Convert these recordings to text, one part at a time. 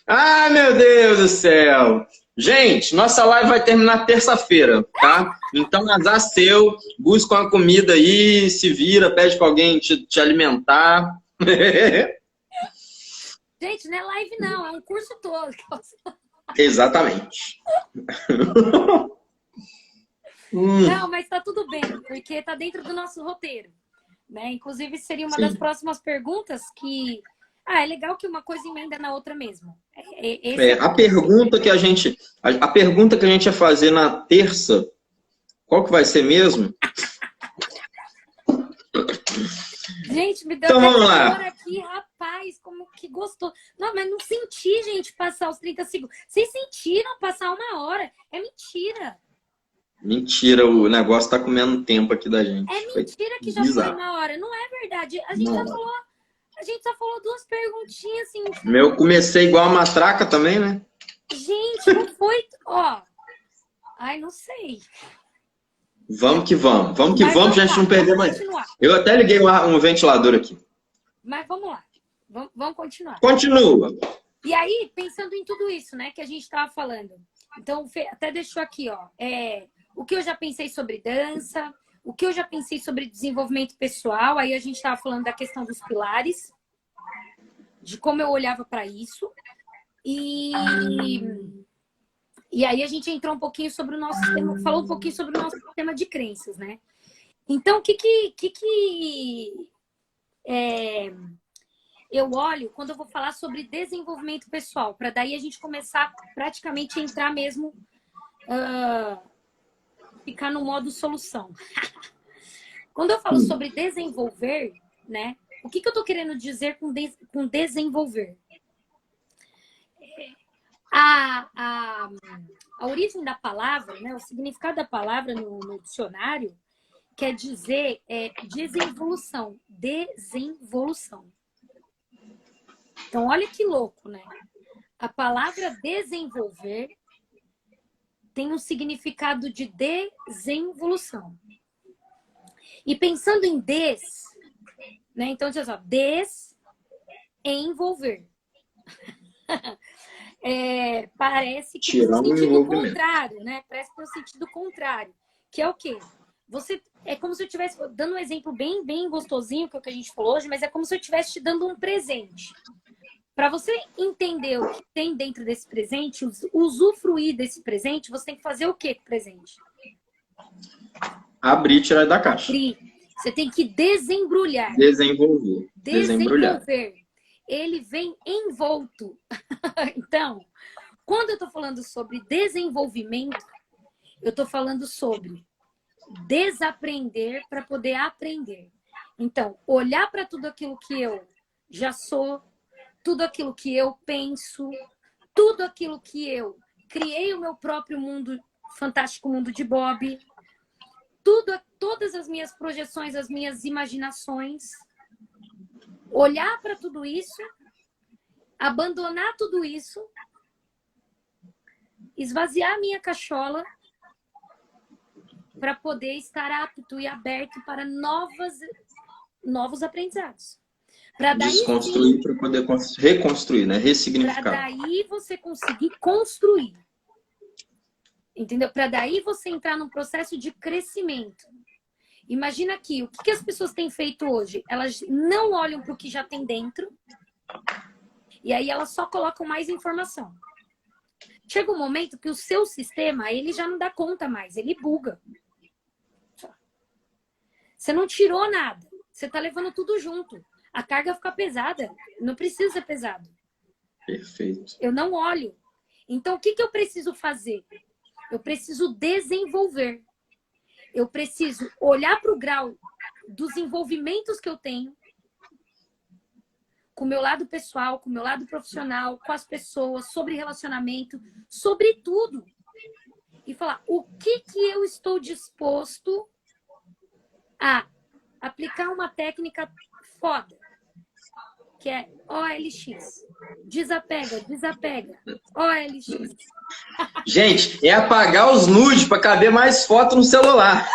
Ah, meu Deus do céu! Gente, nossa live vai terminar terça-feira, tá? Então, azar seu, busca uma comida aí, se vira, pede pra alguém te alimentar. Gente, não é live não, é um curso todo. Exatamente. Não, mas tá tudo bem, porque tá dentro do nosso roteiro, né? Inclusive, seria uma das próximas perguntas que... é legal que uma coisa emenda na outra mesmo. A pergunta que a gente ia fazer na terça, qual que vai ser mesmo? Gente, me deu então, vamos calor lá. aqui, rapaz, como que gostou. Não, mas não senti, gente, passar os 30 segundos. Vocês sentiram passar 1 hora? É mentira. Mentira, o negócio tá comendo tempo aqui da gente. É mentira que já foi 1 hora. Não é verdade. A gente só falou 2 perguntinhas, assim. Meu, comecei igual a matraca também, né? Gente, não foi... Ó. Ai, não sei. Vamos que vamos. Vamos que vamos, pra gente não perder mais. Eu até liguei um ventilador aqui. Mas vamos lá. Vamos continuar. Continua. E aí, pensando em tudo isso, né, que a gente estava falando. Então, até deixou aqui, ó. O que eu já pensei sobre dança, o que eu já pensei sobre desenvolvimento pessoal. Aí a gente estava falando da questão dos pilares, de como eu olhava para isso. E aí a gente entrou um pouquinho sobre o nosso sistema, falou um pouquinho sobre o nosso sistema de crenças, né? Então, o que eu olho quando eu vou falar sobre desenvolvimento pessoal, para daí a gente começar praticamente a entrar mesmo, ficar no modo solução. Quando eu falo sobre desenvolver, né? O que eu tô querendo dizer com desenvolver? A origem da palavra, né? O significado da palavra no dicionário quer dizer desenvolução. Desenvolução. Então, olha que louco, né? A palavra desenvolver tem um significado de desenvolução. E pensando em né? Então, diz assim, desenvolver. Parece que tem um sentido contrário, né? Parece que tem um sentido contrário. Que é o quê? É como se eu estivesse dando um exemplo bem, bem gostosinho, que é o que a gente falou hoje, mas é como se eu estivesse te dando um presente. Para você entender o que tem dentro desse presente, usufruir desse presente, você tem que fazer o quê com o presente? Abrir e tirar da caixa. Abrir. Você tem que desembrulhar. Desenvolver. Ele vem envolto. Então, quando eu estou falando sobre desenvolvimento, eu estou falando sobre desaprender para poder aprender. Então, olhar para tudo aquilo que eu já sou, tudo aquilo que eu penso, tudo aquilo que eu criei o meu próprio mundo, fantástico mundo de Bob, todas as minhas projeções, as minhas imaginações, olhar para tudo isso, abandonar tudo isso, esvaziar a minha cachola para poder estar apto e aberto para novos aprendizados. Desconstruir para poder reconstruir, né? Ressignificar. Para daí você conseguir construir. Entendeu? Para daí você entrar num processo de crescimento. Imagina aqui, o que as pessoas têm feito hoje? Elas não olham para o que já tem dentro e aí elas só colocam mais informação. Chega um momento que o seu sistema, ele já não dá conta mais, ele buga. Você não tirou nada, você está levando tudo junto. A carga fica pesada, não precisa ser pesado. Perfeito. Eu não olho. Então, o que eu preciso fazer? Eu preciso desenvolver. Eu preciso olhar para o grau dos envolvimentos que eu tenho com o meu lado pessoal, com o meu lado profissional, com as pessoas, sobre relacionamento, sobre tudo. E falar o que eu estou disposto a aplicar uma técnica foda, que é OLX. Desapega, desapega. OLX. Gente, é apagar os nudes para caber mais foto no celular.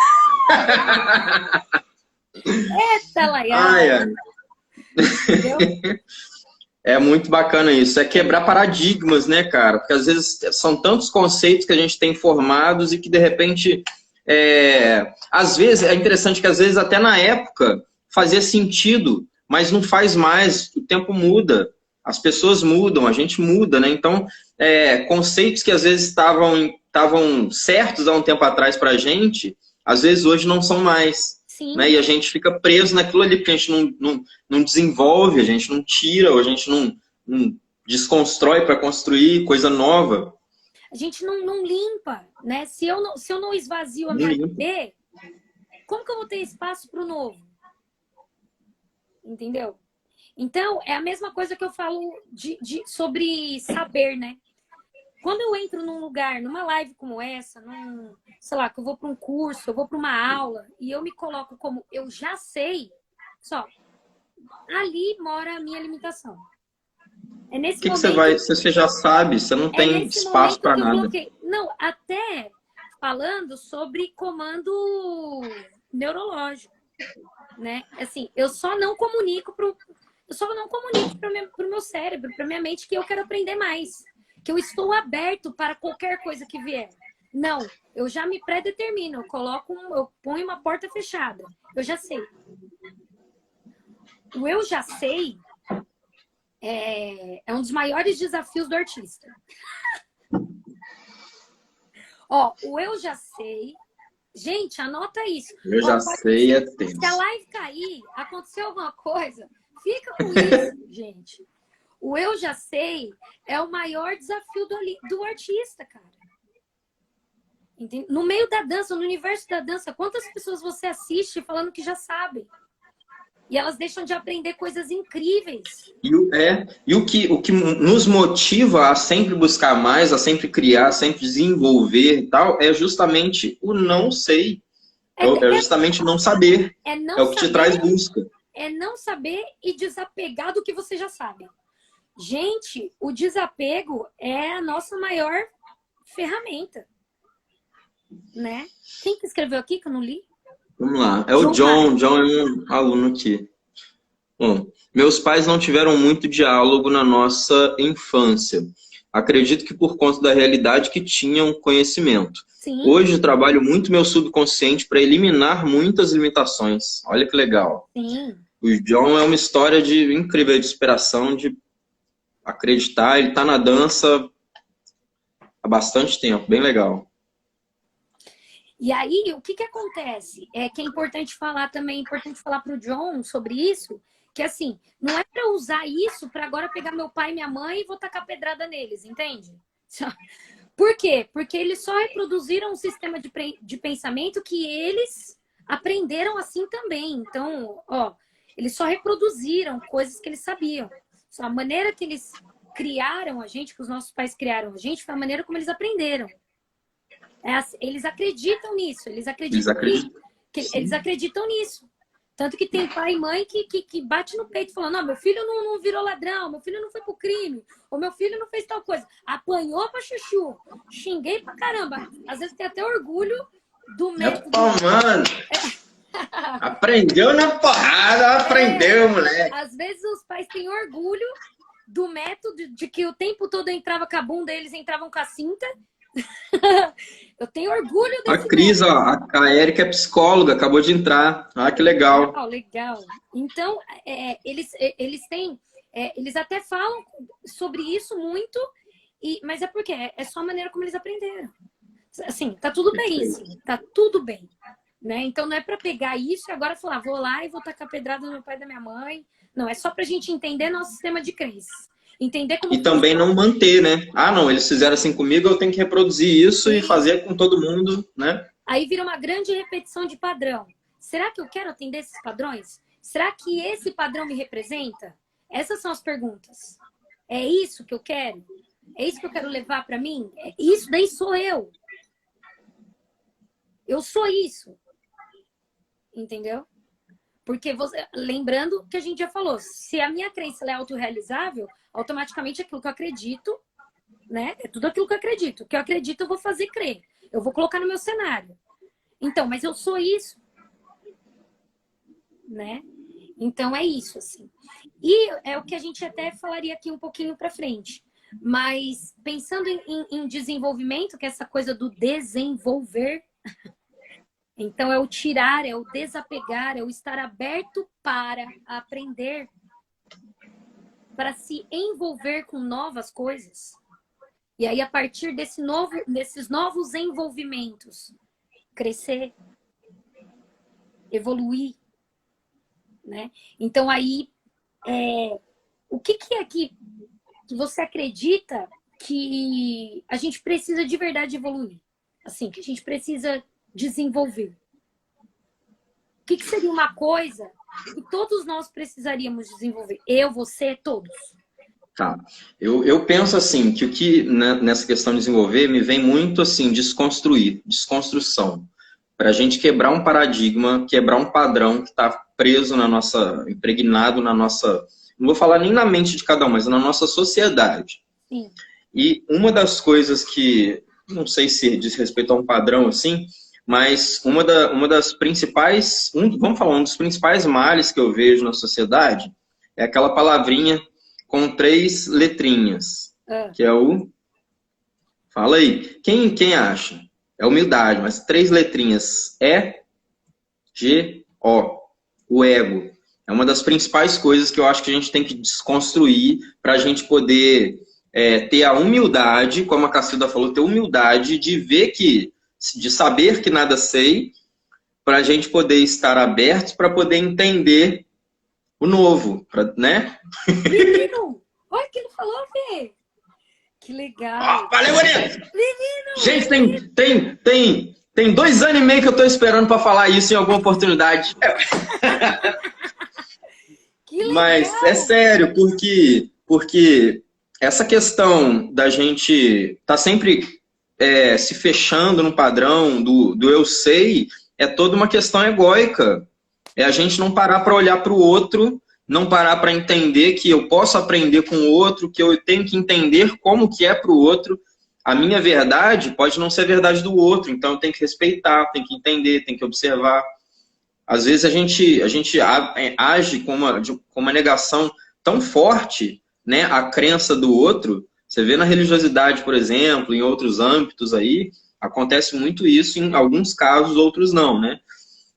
Eita, Laiana. Ai, ai. Entendeu? É muito bacana isso. É quebrar paradigmas, né, cara? Porque às vezes são tantos conceitos que a gente tem formados e que de repente, às vezes, é interessante que às vezes até na época fazia sentido, mas não faz mais. O tempo muda, as pessoas mudam, a gente muda, né? Então, conceitos que às vezes estavam certos há um tempo atrás pra gente, às vezes hoje não são mais. Sim. Né? E a gente fica preso naquilo ali, porque a gente não desenvolve, a gente não tira, ou a gente não desconstrói para construir coisa nova. A gente não limpa, né? Se eu não esvazio a minha HP, como que eu vou ter espaço para o novo? Entendeu? Então, é a mesma coisa que eu falo sobre saber, né? Quando eu entro num lugar, numa live como essa, sei lá, que eu vou para um curso, eu vou para uma aula, e eu me coloco como eu já sei, só, ali mora a minha limitação. É nesse que momento você vai, se você já sabe, você não tem espaço para nada. Não, até falando sobre comando neurológico, né? Assim, eu só não comunico para o meu cérebro, para minha mente, que eu quero aprender mais. Que eu estou aberto para qualquer coisa que vier. Não, eu já me predetermino, eu ponho uma porta fechada. Eu já sei. O eu já sei é um dos maiores desafios do artista. Ó, o eu já sei. Gente, anota isso. Eu já sei, é tempo. Se a live cair, aconteceu alguma coisa, fica com isso, gente. O eu já sei é o maior desafio do artista, cara. Entende? No meio da dança, no universo da dança, quantas pessoas você assiste falando que já sabem? E elas deixam de aprender coisas incríveis. E o que nos motiva a sempre buscar mais, a sempre criar, a sempre desenvolver e tal, é justamente o não sei. É justamente não saber. É o que te traz busca. É não saber e desapegar do que você já sabe. Gente, o desapego é a nossa maior ferramenta, né? Quem que escreveu aqui que eu não li? Vamos lá. É o John. John é um aluno aqui. Bom, meus pais não tiveram muito diálogo na nossa infância. Acredito que por conta da realidade que tinham conhecimento. Sim. Hoje trabalho muito meu subconsciente para eliminar muitas limitações. Olha que legal. Sim. O John é uma história incrível de superação, de acreditar. Ele está na dança há bastante tempo. Bem legal. E aí, o que acontece? É que é importante falar também, é importante falar para o John sobre isso, que assim, não é para usar isso para agora pegar meu pai e minha mãe e vou tacar pedrada neles, entende? Por quê? Porque eles só reproduziram um sistema de pensamento que eles aprenderam assim também. Então, ó, eles só reproduziram coisas que eles sabiam. Só a maneira que eles criaram a gente, que os nossos pais criaram a gente, foi a maneira como eles aprenderam. Eles acreditam nisso, eles acreditam nisso. Tanto que tem pai e mãe que bate no peito falando, não, meu filho não virou ladrão, meu filho não foi pro crime, ou meu filho não fez tal coisa. Apanhou pra chuchu, xinguei pra caramba. Às vezes tem até orgulho do método. Mano. Aprendeu na porrada, aprendeu, moleque. Às vezes os pais têm orgulho do método de que o tempo todo eu entrava com a bunda, eles entravam com a cinta. Eu tenho orgulho desse A Cris, ó, a Érica é psicóloga, acabou de entrar. Ah, que legal. Legal. Então, eles têm... eles até falam sobre isso muito, mas é porque é só a maneira como eles aprenderam. Assim, tá tudo bem, sim, tá tudo bem. Né? Então, não é para pegar isso e agora falar, vou lá e vou tacar pedrada no meu pai e da minha mãe. Não, é só pra gente entender nosso sistema de crenças. Entender como E também não manter, né? Ah, não, eles fizeram assim comigo, eu tenho que reproduzir isso e fazer com todo mundo, né? Aí vira uma grande repetição de padrão. Será que eu quero atender esses padrões? Será que esse padrão me representa? Essas são as perguntas. É isso que eu quero? É isso que eu quero levar para mim? Isso daí sou eu. Eu sou isso. Entendeu? Porque você, lembrando que a gente já falou, se a minha crença é autorrealizável, automaticamente aquilo que eu acredito, né? É tudo aquilo que eu acredito. O que eu acredito eu vou fazer crer. Eu vou colocar no meu cenário. Então, mas eu sou isso. Né? Então é isso, assim. E é o que a gente até falaria aqui um pouquinho para frente. Mas pensando em desenvolvimento, que é essa coisa do desenvolver, então é o tirar, é o desapegar, é o estar aberto para aprender, para se envolver com novas coisas. E aí, a partir desses novos envolvimentos, crescer, evoluir, né? Então, aí, o que é que você acredita que a gente precisa de verdade evoluir? Assim, que a gente precisa desenvolver? O que seria uma coisa que todos nós precisaríamos desenvolver? Eu, você, todos. Tá. Eu penso assim, que o que nessa questão de desenvolver me vem muito assim, desconstrução. Para a gente quebrar um paradigma, quebrar um padrão que está preso na nossa, impregnado na nossa, não vou falar nem na mente de cada um, mas na nossa sociedade. Sim. E uma das coisas que, não sei se diz respeito a um padrão assim, mas uma das principais, vamos falar, um dos principais males que eu vejo na sociedade é aquela palavrinha com 3 letrinhas, que é o... Fala aí. Quem acha? É humildade, mas 3 letrinhas. E-G-O. O ego. É uma das principais coisas que eu acho que a gente tem que desconstruir para a gente poder ter a humildade, como a Cacilda falou, ter humildade de ver que, de saber que nada sei, para a gente poder estar abertos para poder entender o novo, né? Menino! Olha o que ele falou, Fê! Que legal! Oh, valeu, Bonito! Menino! Gente, tem 2 anos e meio que eu estou esperando para falar isso em alguma oportunidade. Que legal! Mas é sério, porque essa questão da gente tá sempre se fechando no padrão do eu sei, é toda uma questão egóica. É a gente não parar para olhar para o outro, não parar para entender que eu posso aprender com o outro, que eu tenho que entender como que é para o outro. A minha verdade pode não ser a verdade do outro, então eu tenho que respeitar, tenho que entender, tenho que observar. Às vezes a gente age com uma negação tão forte, né, à crença do outro. Você vê na religiosidade, por exemplo, em outros âmbitos aí, acontece muito isso, em alguns casos, outros não, né?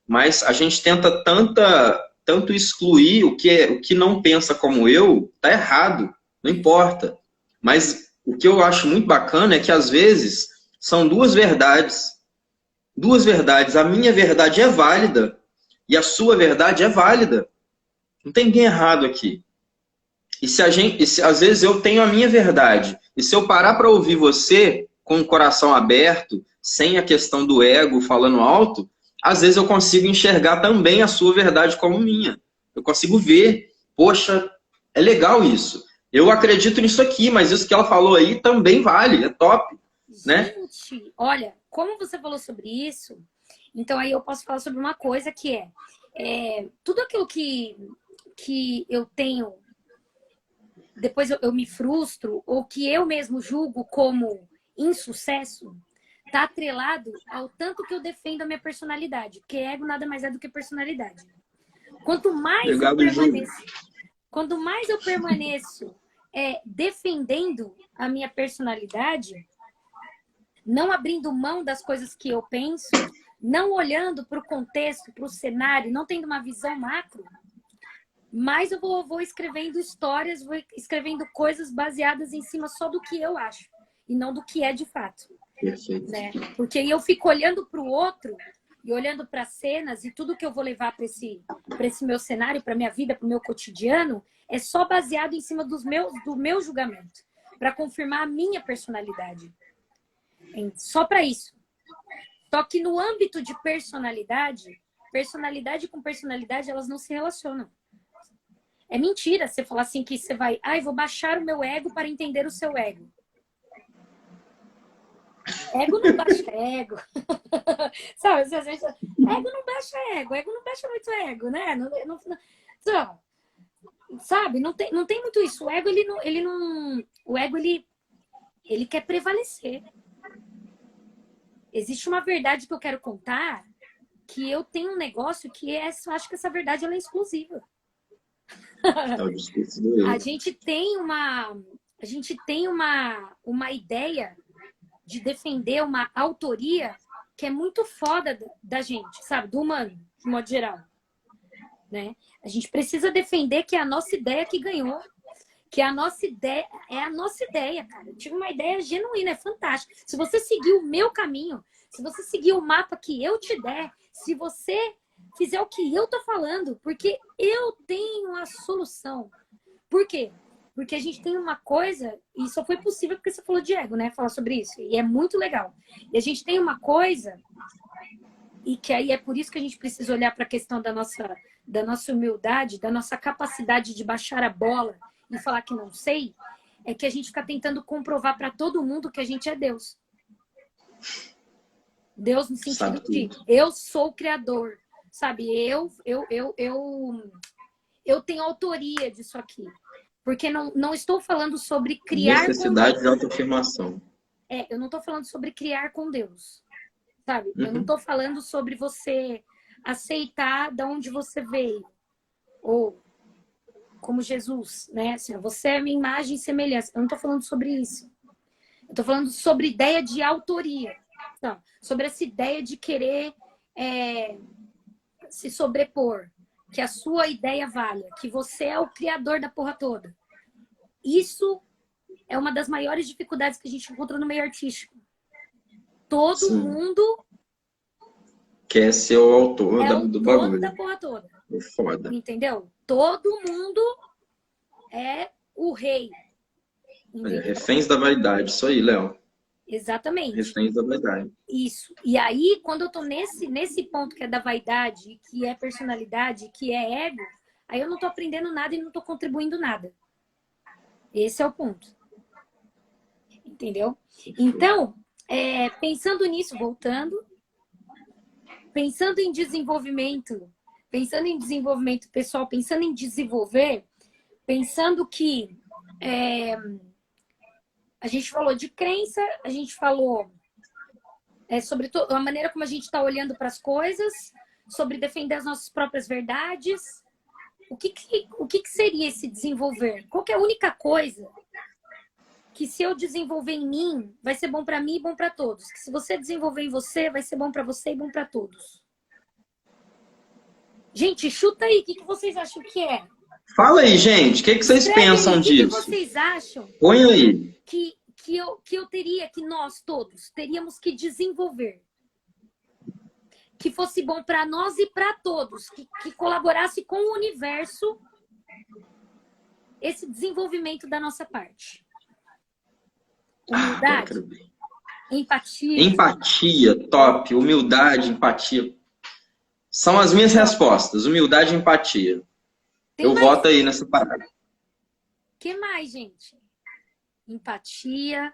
Mas a gente tenta tanto excluir o que não pensa como eu, tá errado, não importa. Mas o que eu acho muito bacana é que, às vezes, são 2 verdades. 2 verdades. A minha verdade é válida e a sua verdade é válida. Não tem ninguém errado aqui. E se às vezes eu tenho a minha verdade, e se eu parar para ouvir você com o coração aberto, sem a questão do ego falando alto, às vezes eu consigo enxergar também a sua verdade como minha. Eu consigo ver, poxa, é legal isso. Eu acredito nisso aqui, mas isso que ela falou aí também vale, é top. Né? Gente, olha, como você falou sobre isso, então aí eu posso falar sobre uma coisa que tudo aquilo que eu tenho, depois eu me frustro, ou que eu mesmo julgo como insucesso, tá atrelado ao tanto que eu defendo a minha personalidade, porque ego nada mais é do que personalidade. Quanto mais eu permaneço defendendo a minha personalidade, não abrindo mão das coisas que eu penso, não olhando para o contexto, para o cenário, não tendo uma visão macro, mais eu vou escrevendo histórias, vou escrevendo coisas baseadas em cima só do que eu acho e não do que é de fato. Perfeito. Né? Porque aí eu fico olhando para o outro e olhando para cenas e tudo que eu vou levar para esse meu cenário, para minha vida, para o meu cotidiano, é só baseado em cima do meu julgamento, para confirmar a minha personalidade. Só para isso. Só que no âmbito de personalidade com personalidade, elas não se relacionam. É mentira você falar assim que você vai, vou baixar o meu ego para entender o seu ego. Ego não baixa ego. Sabe, às vezes, ego não baixa ego não baixa muito ego, né? Sabe, não tem muito isso. O ego, ele quer prevalecer. Existe uma verdade que eu quero contar, que eu tenho um negócio que eu acho que essa verdade ela é exclusiva. A gente tem uma ideia de defender uma autoria que é muito foda da gente, sabe? Do humano, de modo geral. Né? A gente precisa defender que é a nossa ideia que ganhou. Que a nossa ideia é a nossa ideia, cara. Eu tive uma ideia genuína, é fantástico. Se você seguir o meu caminho, se você seguir o mapa que eu te der, se você fizer o que eu tô falando, porque eu tenho a solução. Por quê? Porque a gente tem uma coisa, e só foi possível porque você falou de ego, né? Falar sobre isso. E é muito legal. E a gente tem uma coisa, e que aí é por isso que a gente precisa olhar para a questão da nossa humildade, da nossa capacidade de baixar a bola e falar que não sei, é que a gente fica tentando comprovar para todo mundo que a gente é Deus. Deus no sentido de eu sou o criador, sabe? Eu tenho autoria disso aqui. Porque não estou falando sobre criar necessidade de autoafirmação. Eu não estou falando sobre criar com Deus, sabe? Eu não estou falando sobre você aceitar de onde você veio. Ou como Jesus, né? Assim, você é minha imagem e semelhança. Eu não estou falando sobre isso. Eu estou falando sobre ideia de autoria. Não, sobre essa ideia de querer se sobrepor. Que a sua ideia valha. Que você é o criador da porra toda. Isso é uma das maiores dificuldades que a gente encontra no meio artístico. Todo mundo quer ser o autor do bagulho. Da porra toda. É foda. Entendeu? Todo mundo é o rei. Olha, reféns da vaidade. Isso aí, Léo. Exatamente. Reféns da vaidade. Isso. E aí, quando eu tô nesse ponto que é da vaidade, que é personalidade, que é ego, aí eu não tô aprendendo nada e não tô contribuindo nada. Esse é o ponto. Entendeu? Então, pensando nisso, voltando, pensando em desenvolvimento pessoal, pensando em desenvolver, pensando que a gente falou de crença, a gente falou sobre a maneira como a gente está olhando para as coisas, sobre defender as nossas próprias verdades. O que seria esse desenvolver? Qual que é a única coisa que se eu desenvolver em mim, vai ser bom para mim e bom para todos? Que se você desenvolver em você, vai ser bom para você e bom para todos. Gente, chuta aí, o que vocês acham que é? Fala aí, gente, o que vocês pensam disso? O que vocês acham? Põe aí. Que nós todos teríamos que desenvolver? Que fosse bom para nós e para todos, que colaborasse com o universo esse desenvolvimento da nossa parte. Humildade, empatia. Empatia, top. Humildade, empatia. São as minhas respostas. Humildade e empatia. Eu voto aí nessa parada. O que mais, gente? Empatia.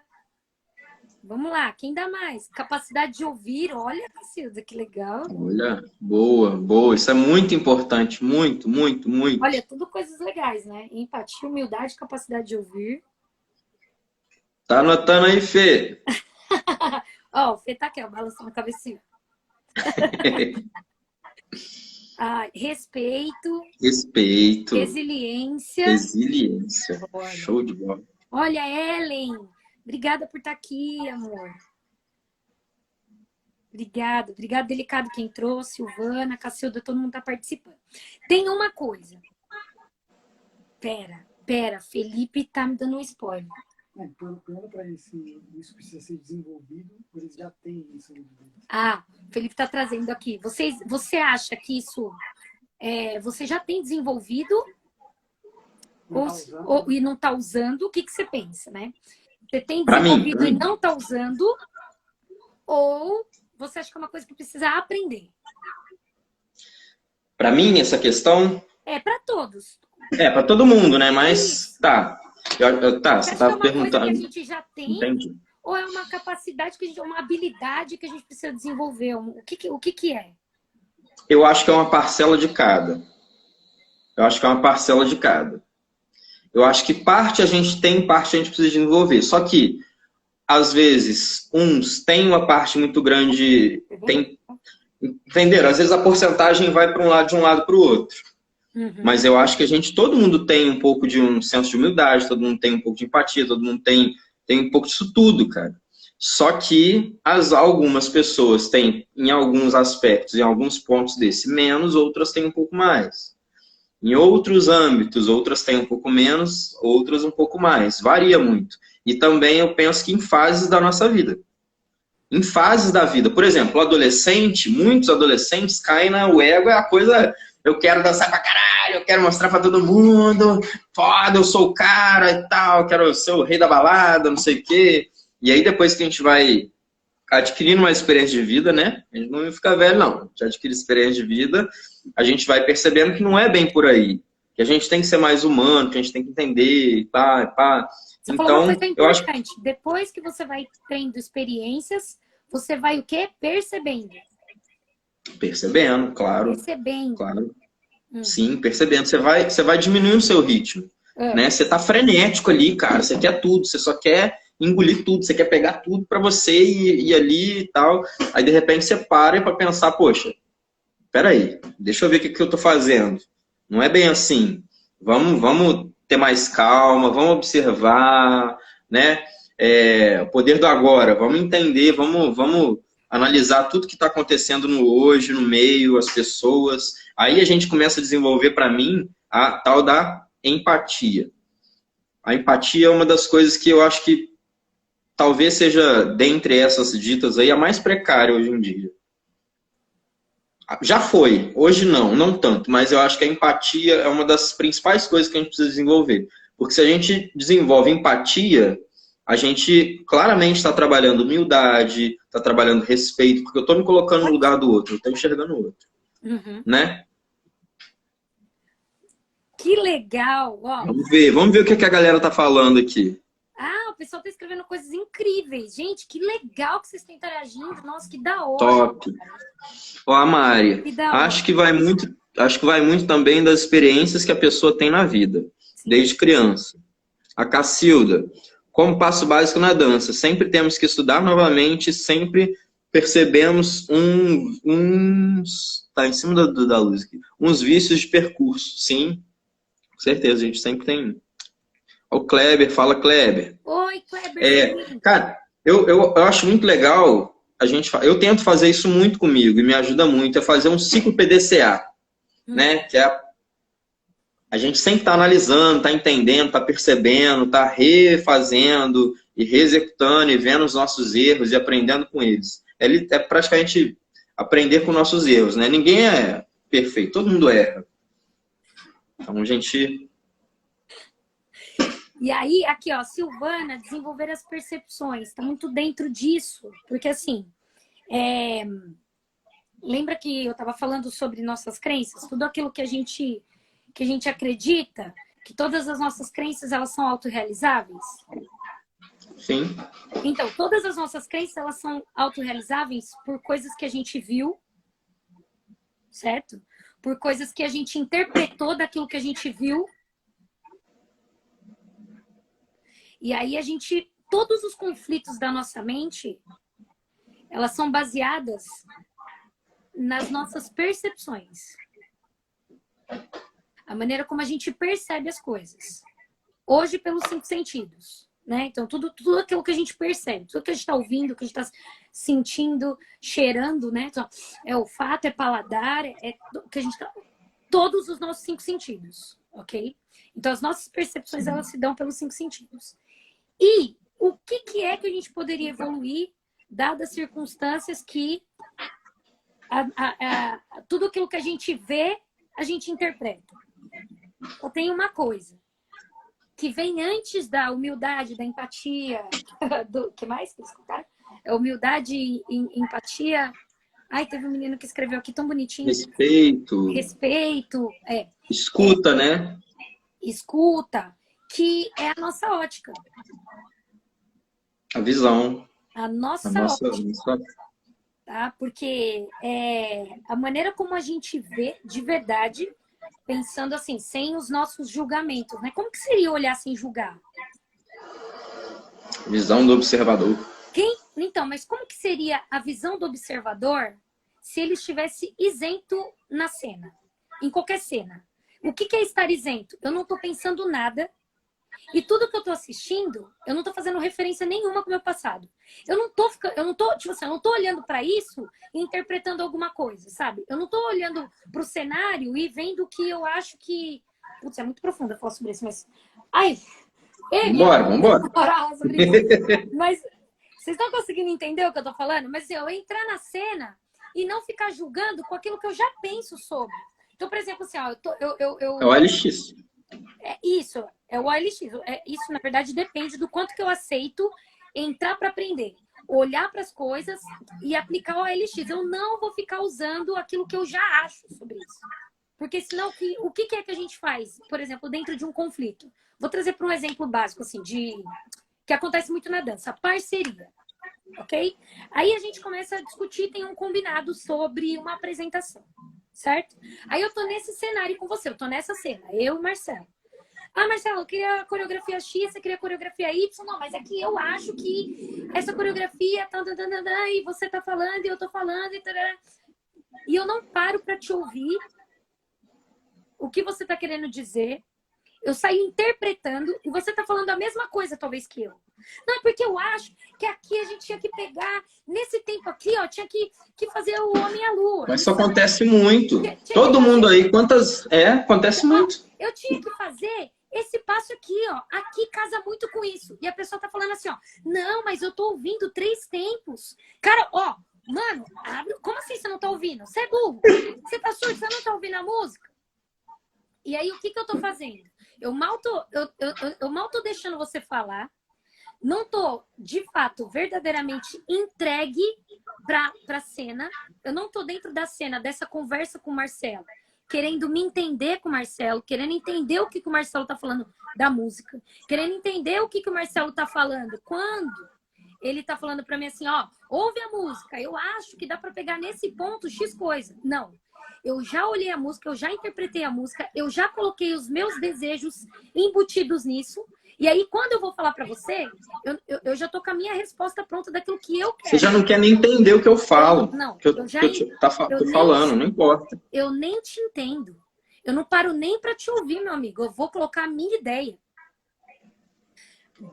Vamos lá, quem dá mais? Capacidade de ouvir. Olha, Cacilda, que legal. Olha, boa. Isso é muito importante. Muito. Olha, tudo coisas legais, né? Empatia, humildade, capacidade de ouvir. Tá anotando aí, Fê? Ó, o Fê tá aqui, ó, balançando a cabecinha. Respeito. Resiliência. Olha. Show de bola. Olha, Ellen. Obrigada por estar aqui, amor. Obrigada, Delicado quem trouxe, Silvana, Cacilda, todo mundo tá participando. Tem uma coisa. Pera, Felipe tá me dando um spoiler. Plano para isso precisa ser desenvolvido, eles já têm isso. O Felipe está trazendo aqui. Você acha que isso você já tem desenvolvido e não está usando? O que você pensa, né? Você tem desenvolvido e não está usando? Ou você acha que é uma coisa que precisa aprender? Para mim, essa questão... Para todos. Para todo mundo, né? Mas, tá. Você estava perguntando. Coisa que a gente já tem, entendi. Ou é uma capacidade, uma habilidade que a gente precisa desenvolver? O que é? Eu acho que é uma parcela de cada. Eu acho que parte a gente tem, parte a gente precisa desenvolver. Só que, às vezes, uns têm uma parte muito grande... Entenderam? Às vezes a porcentagem vai para de um lado para o outro. Mas eu acho que todo mundo tem um pouco de um senso de humildade, todo mundo tem um pouco de empatia, todo mundo tem um pouco disso tudo, cara. Só que algumas pessoas têm, em alguns aspectos, em alguns pontos desse, menos, outras têm um pouco mais. Em outros âmbitos, outras têm um pouco menos, outras um pouco mais. Varia muito. E também eu penso que em fases da nossa vida. Em fases da vida. Por exemplo, o adolescente, muitos adolescentes caem o ego, é a coisa... Eu quero dançar pra caralho, eu quero mostrar pra todo mundo, foda, eu sou o cara e tal, eu quero ser o rei da balada, não sei o quê. E aí depois que a gente vai adquirindo uma experiência de vida, né? A gente não fica velho, não. A gente adquire experiência de vida, a gente vai percebendo que não é bem por aí. Que a gente tem que ser mais humano, que a gente tem que entender, pá. Você falou uma coisa importante. Depois que você vai tendo experiências, você vai o quê? Percebendo. Percebendo, claro. Percebendo. Claro. Sim, percebendo. Você vai diminuindo o seu ritmo. Né? Você tá frenético ali, cara. Você quer tudo. Você só quer engolir tudo. Você quer pegar tudo pra você e ir ali e tal. Aí, de repente, você para pra pensar, poxa, peraí, deixa eu ver o que eu tô fazendo. Não é bem assim. Vamos ter mais calma, vamos observar, né? O poder do agora. Vamos entender, vamos analisar tudo que está acontecendo no hoje, no meio, as pessoas. Aí a gente começa a desenvolver, para mim, a tal da empatia. A empatia é uma das coisas que eu acho que talvez seja, dentre essas ditas aí, a mais precária hoje em dia. Já foi, hoje não tanto, mas eu acho que a empatia é uma das principais coisas que a gente precisa desenvolver. Porque se a gente desenvolve empatia, a gente claramente está trabalhando humildade, está trabalhando respeito, porque eu estou me colocando no lugar do outro, eu estou enxergando o outro. Né? Que legal! Ó. Vamos ver o que a galera tá falando aqui. O pessoal tá escrevendo coisas incríveis. Gente, que legal que vocês estão interagindo. Nossa, que da hora. Top. Ó, a Mari, acho que vai muito também das experiências que a pessoa tem na vida, desde criança. A Cacilda, como passo básico na dança, sempre temos que estudar novamente, sempre percebemos tá em cima da luz aqui, uns vícios de percurso. Sim, com certeza, a gente sempre tem. O Kleber, fala Kleber. Oi, Kleber. Cara, eu acho muito legal, eu tento fazer isso muito comigo, e me ajuda muito, é fazer um ciclo PDCA, né? Que a gente sempre está analisando, está entendendo, está percebendo, está refazendo e reexecutando e vendo os nossos erros e aprendendo com eles. É praticamente aprender com nossos erros, né? Ninguém é perfeito, todo mundo erra. Então, a gente... E aí, aqui, ó, Silvana, desenvolver as percepções. Está muito dentro disso. Porque, assim, lembra que eu estava falando sobre nossas crenças? Tudo aquilo que a gente acredita, que todas as nossas crenças, elas são autorrealizáveis? Sim. Então, todas as nossas crenças, elas são autorrealizáveis por coisas que a gente viu, certo? Por coisas que a gente interpretou daquilo que a gente viu. E aí todos os conflitos da nossa mente, elas são baseadas nas nossas percepções. A maneira como a gente percebe as coisas. Hoje, pelos 5 sentidos, né? Então, tudo aquilo que a gente percebe, tudo que a gente está ouvindo, que a gente está sentindo, cheirando, né? Então, é olfato, é paladar, o que a gente tá... Todos os nossos 5 sentidos, ok? Então, as nossas percepções, elas se dão pelos 5 sentidos. E o que é que a gente poderia evoluir, dadas as circunstâncias que tudo aquilo que a gente vê, a gente interpreta. Só tem uma coisa que vem antes da humildade, da empatia, do que mais que eles contaram? É humildade e empatia. Ai, teve um menino que escreveu aqui tão bonitinho. Respeito. Respeito, Escuta, né? Escuta, que é a nossa ótica. A visão. A nossa ótica. Tá? Porque a maneira como a gente vê de verdade, pensando assim, sem os nossos julgamentos, né? Como que seria olhar sem julgar? Visão do observador. Então, mas como que seria a visão do observador se ele estivesse isento na cena? Em qualquer cena. O que é estar isento? Eu não estou pensando nada e tudo que eu estou assistindo, eu não estou fazendo referência nenhuma com o meu passado. Eu não tô olhando para isso e interpretando alguma coisa, sabe? Eu não estou olhando para o cenário e vendo que eu acho que... Putz, é muito profundo eu falar sobre isso, mas... Ai! Vambora. Mas... Vocês estão conseguindo entender o que eu tô falando? Mas assim, eu entrar na cena e não ficar julgando com aquilo que eu já penso sobre. Então, por exemplo, assim, ó, É o OLX. Isso, é o OLX. Isso, na verdade, depende do quanto que eu aceito entrar para aprender. Olhar para as coisas e aplicar o OLX. Eu não vou ficar usando aquilo que eu já acho sobre isso. Porque senão, o que é que a gente faz? Por exemplo, dentro de um conflito. Vou trazer para um exemplo básico, assim, que acontece muito na dança, parceria, ok? Aí a gente começa a discutir, tem um combinado sobre uma apresentação, certo? Aí eu tô nesse cenário com você, eu tô nessa cena, eu e Marcelo. Ah, Marcelo, eu queria a coreografia X, você queria a coreografia Y, não, mas é que eu acho que essa coreografia e você tá falando e eu tô falando e eu não paro para te ouvir o que você tá querendo dizer. Eu saio interpretando e você tá falando a mesma coisa, talvez, que eu. Não, é porque eu acho que aqui a gente tinha que pegar, nesse tempo aqui, ó, tinha que fazer o Homem à Lua. Mas isso acontece muito. Todo mundo aí, acontece muito. Eu tinha que fazer esse passo aqui, ó. Aqui casa muito com isso. E a pessoa tá falando assim, ó. Não, mas eu tô ouvindo 3 tempos. Cara, ó, mano, como assim você não tá ouvindo? Você é burro. Você tá surdo, você não tá ouvindo a música? E aí, o que eu tô fazendo? Eu mal tô deixando você falar, não tô, de fato, verdadeiramente entregue pra cena, eu não tô dentro da cena dessa conversa com o Marcelo, querendo me entender com o Marcelo, querendo entender o que o Marcelo tá falando da música, querendo entender o que o Marcelo tá falando, quando ele tá falando pra mim assim, ó, ouve a música, eu acho que dá pra pegar nesse ponto X coisa. Não. Eu já olhei a música, eu já interpretei a música, eu já coloquei os meus desejos embutidos nisso. E aí, quando eu vou falar pra você, eu já tô com a minha resposta pronta daquilo que eu quero. Você já não quer nem entender o que eu falo. Não, tô falando, não importa. Eu nem te entendo. Eu não paro nem pra te ouvir, meu amigo. Eu vou colocar a minha ideia.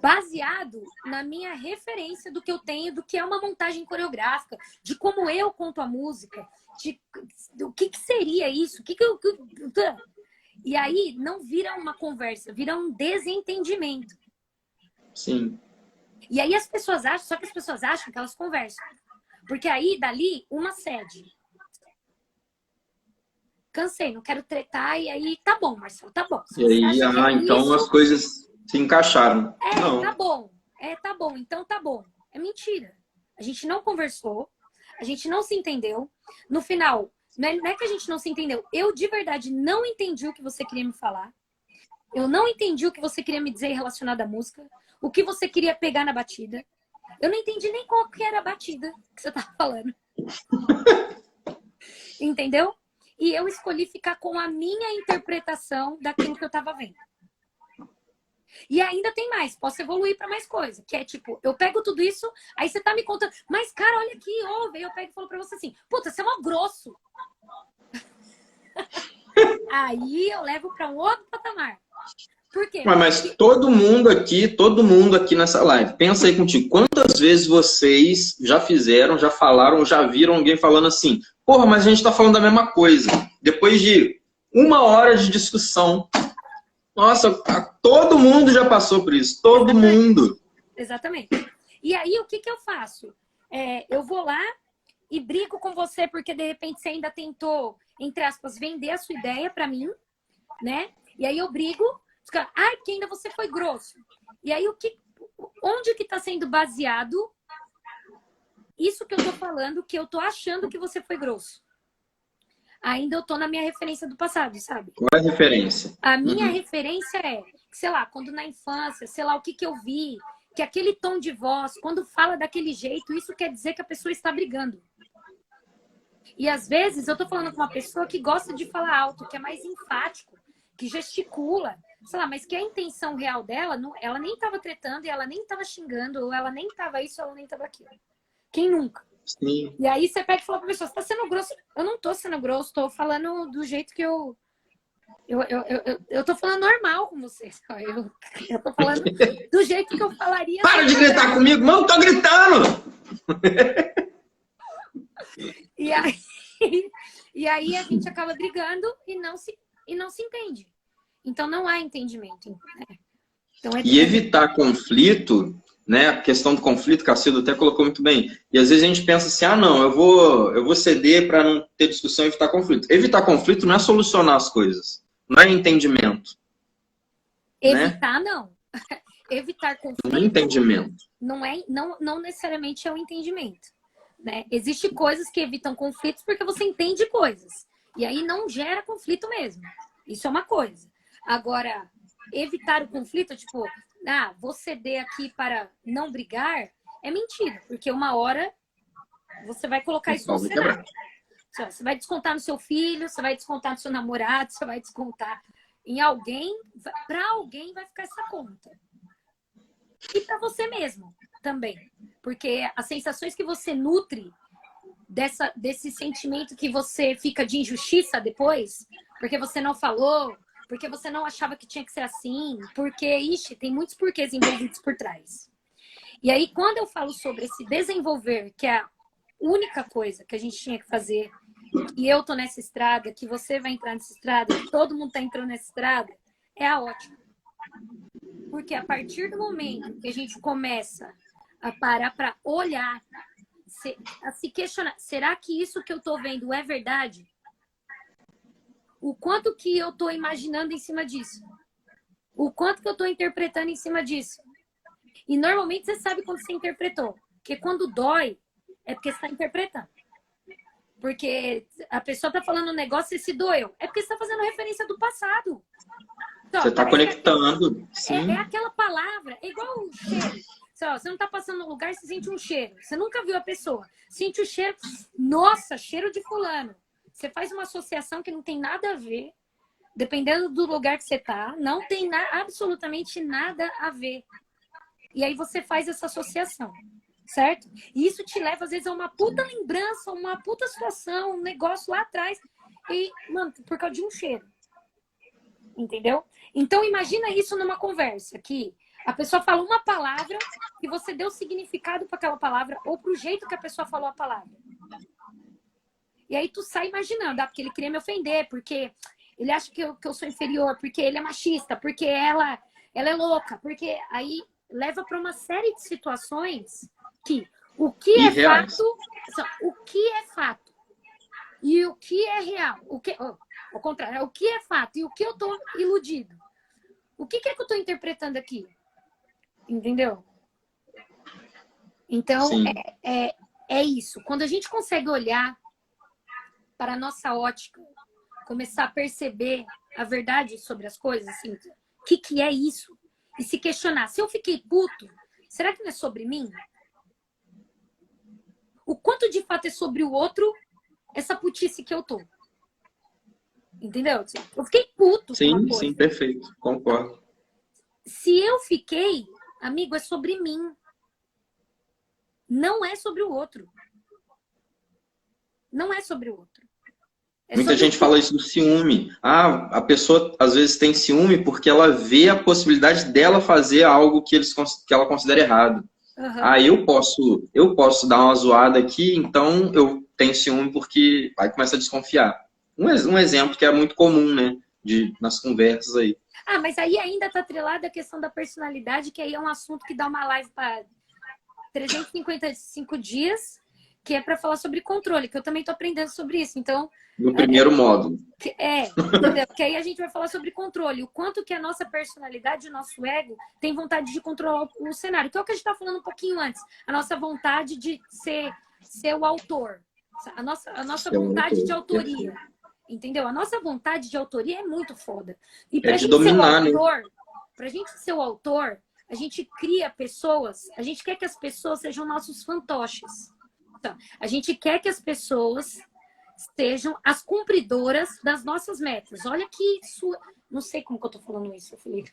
Baseado na minha referência do que eu tenho, do que é uma montagem coreográfica, de como eu conto a música, do que seria isso, E aí não vira uma conversa, vira um desentendimento. Sim. E aí as pessoas acham que elas conversam. Porque aí, dali, uma cede. Cansei, não quero tretar, e aí tá bom, Marcelo, tá bom. E aí, então isso, as coisas se encaixaram. Não. Tá bom. Tá bom, então tá bom. É mentira. A gente não conversou, a gente não se entendeu. No final, não é que a gente não se entendeu. Eu, de verdade, não entendi o que você queria me falar. Eu não entendi o que você queria me dizer relacionado à música. O que você queria pegar na batida. Eu não entendi nem qual que era a batida que você tava falando. Entendeu? E eu escolhi ficar com a minha interpretação daquilo que eu tava vendo. E ainda tem mais, posso evoluir para mais coisa, que é tipo, eu pego tudo isso, aí você tá me contando, mas cara, olha aqui, ouve, aí eu pego e falo pra você assim, puta, você é mó grosso. Aí eu levo para um outro patamar. Por quê? Mas todo mundo aqui nessa live, pensa aí contigo, quantas vezes vocês já fizeram, já falaram, já viram alguém falando assim, porra, mas a gente tá falando da mesma coisa. Depois de 1 hora de discussão, nossa, todo mundo já passou por isso, todo mundo. Exatamente. E aí, o que que eu faço? Eu vou lá e brigo com você porque, de repente, você ainda tentou, entre aspas, vender a sua ideia para mim, né? E aí eu brigo, porque ainda você foi grosso. E aí, onde que está sendo baseado isso que eu tô falando, que eu tô achando que você foi grosso? Ainda eu tô na minha referência do passado, sabe? Qual é a referência? A minha referência sei lá, quando na infância, sei lá, o que eu vi, que aquele tom de voz, quando fala daquele jeito, isso quer dizer que a pessoa está brigando. E às vezes eu tô falando com uma pessoa que gosta de falar alto, que é mais enfático, que gesticula, sei lá, mas que a intenção real dela, ela nem tava tretando, e ela nem tava xingando, ou ela nem tava isso, ou ela nem tava aquilo. Quem nunca? Sim. E aí você pega e fala pra pessoa, você tá sendo grosso? Eu não tô sendo grosso, tô falando do jeito que eu tô falando normal com você. Eu tô falando do jeito que eu falaria. Para de gritar comigo, não tô gritando! E aí a gente acaba brigando e não se entende. Então não há entendimento. Né? Então, E evitar conflito, né? A questão do conflito, Cacildo até colocou muito bem. E às vezes a gente pensa assim, não, eu vou ceder para não ter discussão e evitar conflito. Evitar conflito não é solucionar as coisas. Não é entendimento. Evitar, né? Não. Evitar conflito. Não é entendimento. Não necessariamente é o entendimento. Né? Existem coisas que evitam conflitos porque você entende coisas. E aí não gera conflito mesmo. Isso é uma coisa. Agora, evitar o conflito, tipo, vou ceder aqui para não brigar, é mentira. Porque uma hora você vai colocar isso no cenário. Você vai descontar no seu filho, você vai descontar no seu namorado, você vai descontar em alguém. Para alguém vai ficar essa conta. E para você mesmo também. Porque as sensações que você nutre desse sentimento que você fica de injustiça depois, porque você não falou, porque você não achava que tinha que ser assim, porque, tem muitos porquês envolvidos por trás. E aí, quando eu falo sobre esse desenvolver, que é a única coisa que a gente tinha que fazer, que eu tô nessa estrada, que você vai entrar nessa estrada, que todo mundo tá entrando nessa estrada, é a ótica. Porque a partir do momento que a gente começa a parar para olhar, a se questionar, será que isso que eu tô vendo é verdade? O quanto que eu tô imaginando em cima disso? O quanto que eu tô interpretando em cima disso? E normalmente você sabe quando você interpretou. Porque quando dói, é porque você está interpretando. Porque a pessoa tá falando um negócio e se doeu. É porque você está fazendo referência do passado. Então, você está conectando. É aquela palavra, é igual o cheiro. Você não tá passando no lugar, você sente um cheiro. Você nunca viu a pessoa. Sente o cheiro. Nossa, cheiro de fulano. Você faz uma associação que não tem nada a ver. Dependendo do lugar que você tá, não tem absolutamente nada a ver. E aí você faz essa associação, certo? E isso te leva, às vezes, a uma puta lembrança, uma puta situação, um negócio lá atrás. E, mano, por causa de um cheiro. Entendeu? Então, imagina isso numa conversa, que a pessoa fala uma palavra e você deu significado para aquela palavra ou para o jeito que a pessoa falou a palavra. E aí tu sai imaginando, porque ele queria me ofender, porque ele acha que eu sou inferior, porque ele é machista, porque ela é louca, porque aí leva para uma série de situações que o que é fato e o que é real, ao contrário, o que é fato e o que eu tô iludido. O que é que eu tô interpretando aqui? Entendeu? Então, é isso. Quando a gente consegue olhar para a nossa ótica, começar a perceber a verdade sobre as coisas, assim, o que é isso? E se questionar, se eu fiquei puto, será que não é sobre mim? O quanto de fato é sobre o outro essa putice que eu tô? Entendeu? Eu fiquei puto. Sim, perfeito. Concordo. Se eu fiquei, amigo, é sobre mim. Não é sobre o outro. Não é sobre o outro. Muita gente fala isso do ciúme. A pessoa às vezes tem ciúme porque ela vê a possibilidade dela fazer algo que ela considera errado. Uhum. Eu posso dar uma zoada aqui, então eu tenho ciúme porque aí começa a desconfiar. Um exemplo que é muito comum, né? nas conversas aí. Ah, mas aí ainda tá atrelada a questão da personalidade, que aí é um assunto que dá uma live para 355 dias, que é para falar sobre controle, que eu também tô aprendendo sobre isso. Então, No primeiro módulo. entendeu? Que aí a gente vai falar sobre controle, o quanto que a nossa personalidade, o nosso ego tem vontade de controlar o cenário, que é o que a gente tá falando um pouquinho antes, a nossa vontade de ser o autor, a nossa vontade de autoria. Entendeu? A nossa vontade de autoria é muito foda. E pra gente dominar, ser o autor, pra gente ser o autor, a gente cria pessoas, a gente quer que as pessoas sejam nossos fantoches. Então, a gente quer que as pessoas sejam as cumpridoras das nossas metas. Olha que isso... Não sei como que eu tô falando isso, Felipe.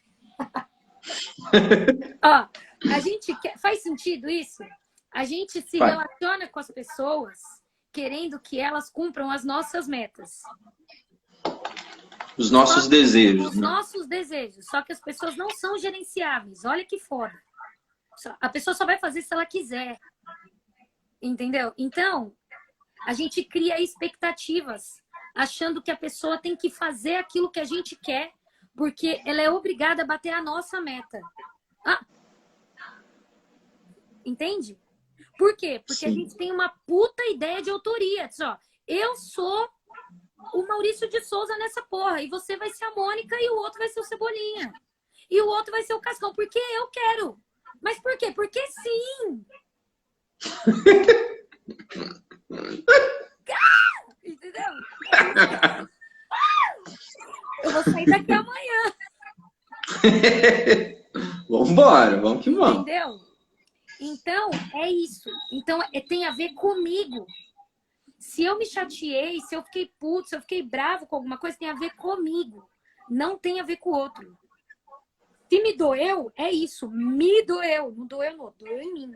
Ó, a gente quer... Faz sentido isso? A gente se relaciona com as pessoas querendo que elas cumpram as nossas metas. Os nossos desejos. Os nossos desejos. Só que as pessoas não são gerenciáveis. Olha que foda. A pessoa só vai fazer se ela quiser. Entendeu? Então, a gente cria expectativas, achando que a pessoa tem que fazer aquilo que a gente quer, porque ela é obrigada a bater a nossa meta. Entende? Por quê? Porque a gente tem uma puta ideia de autoria. Diz, ó, eu sou o Maurício de Souza nessa porra, e você vai ser a Mônica, e o outro vai ser o Cebolinha. E o outro vai ser o Cascão, porque eu quero. Mas por quê? Porque sim! Entendeu? Eu vou sair daqui amanhã. Vambora, vamos que vamos. Entendeu? Então, é isso. Então, tem a ver comigo. Se eu me chateei, se eu fiquei puto, se eu fiquei bravo com alguma coisa, tem a ver comigo. Não tem a ver com o outro. Se me doeu, é isso. Me doeu. Não doeu no outro, doeu em mim.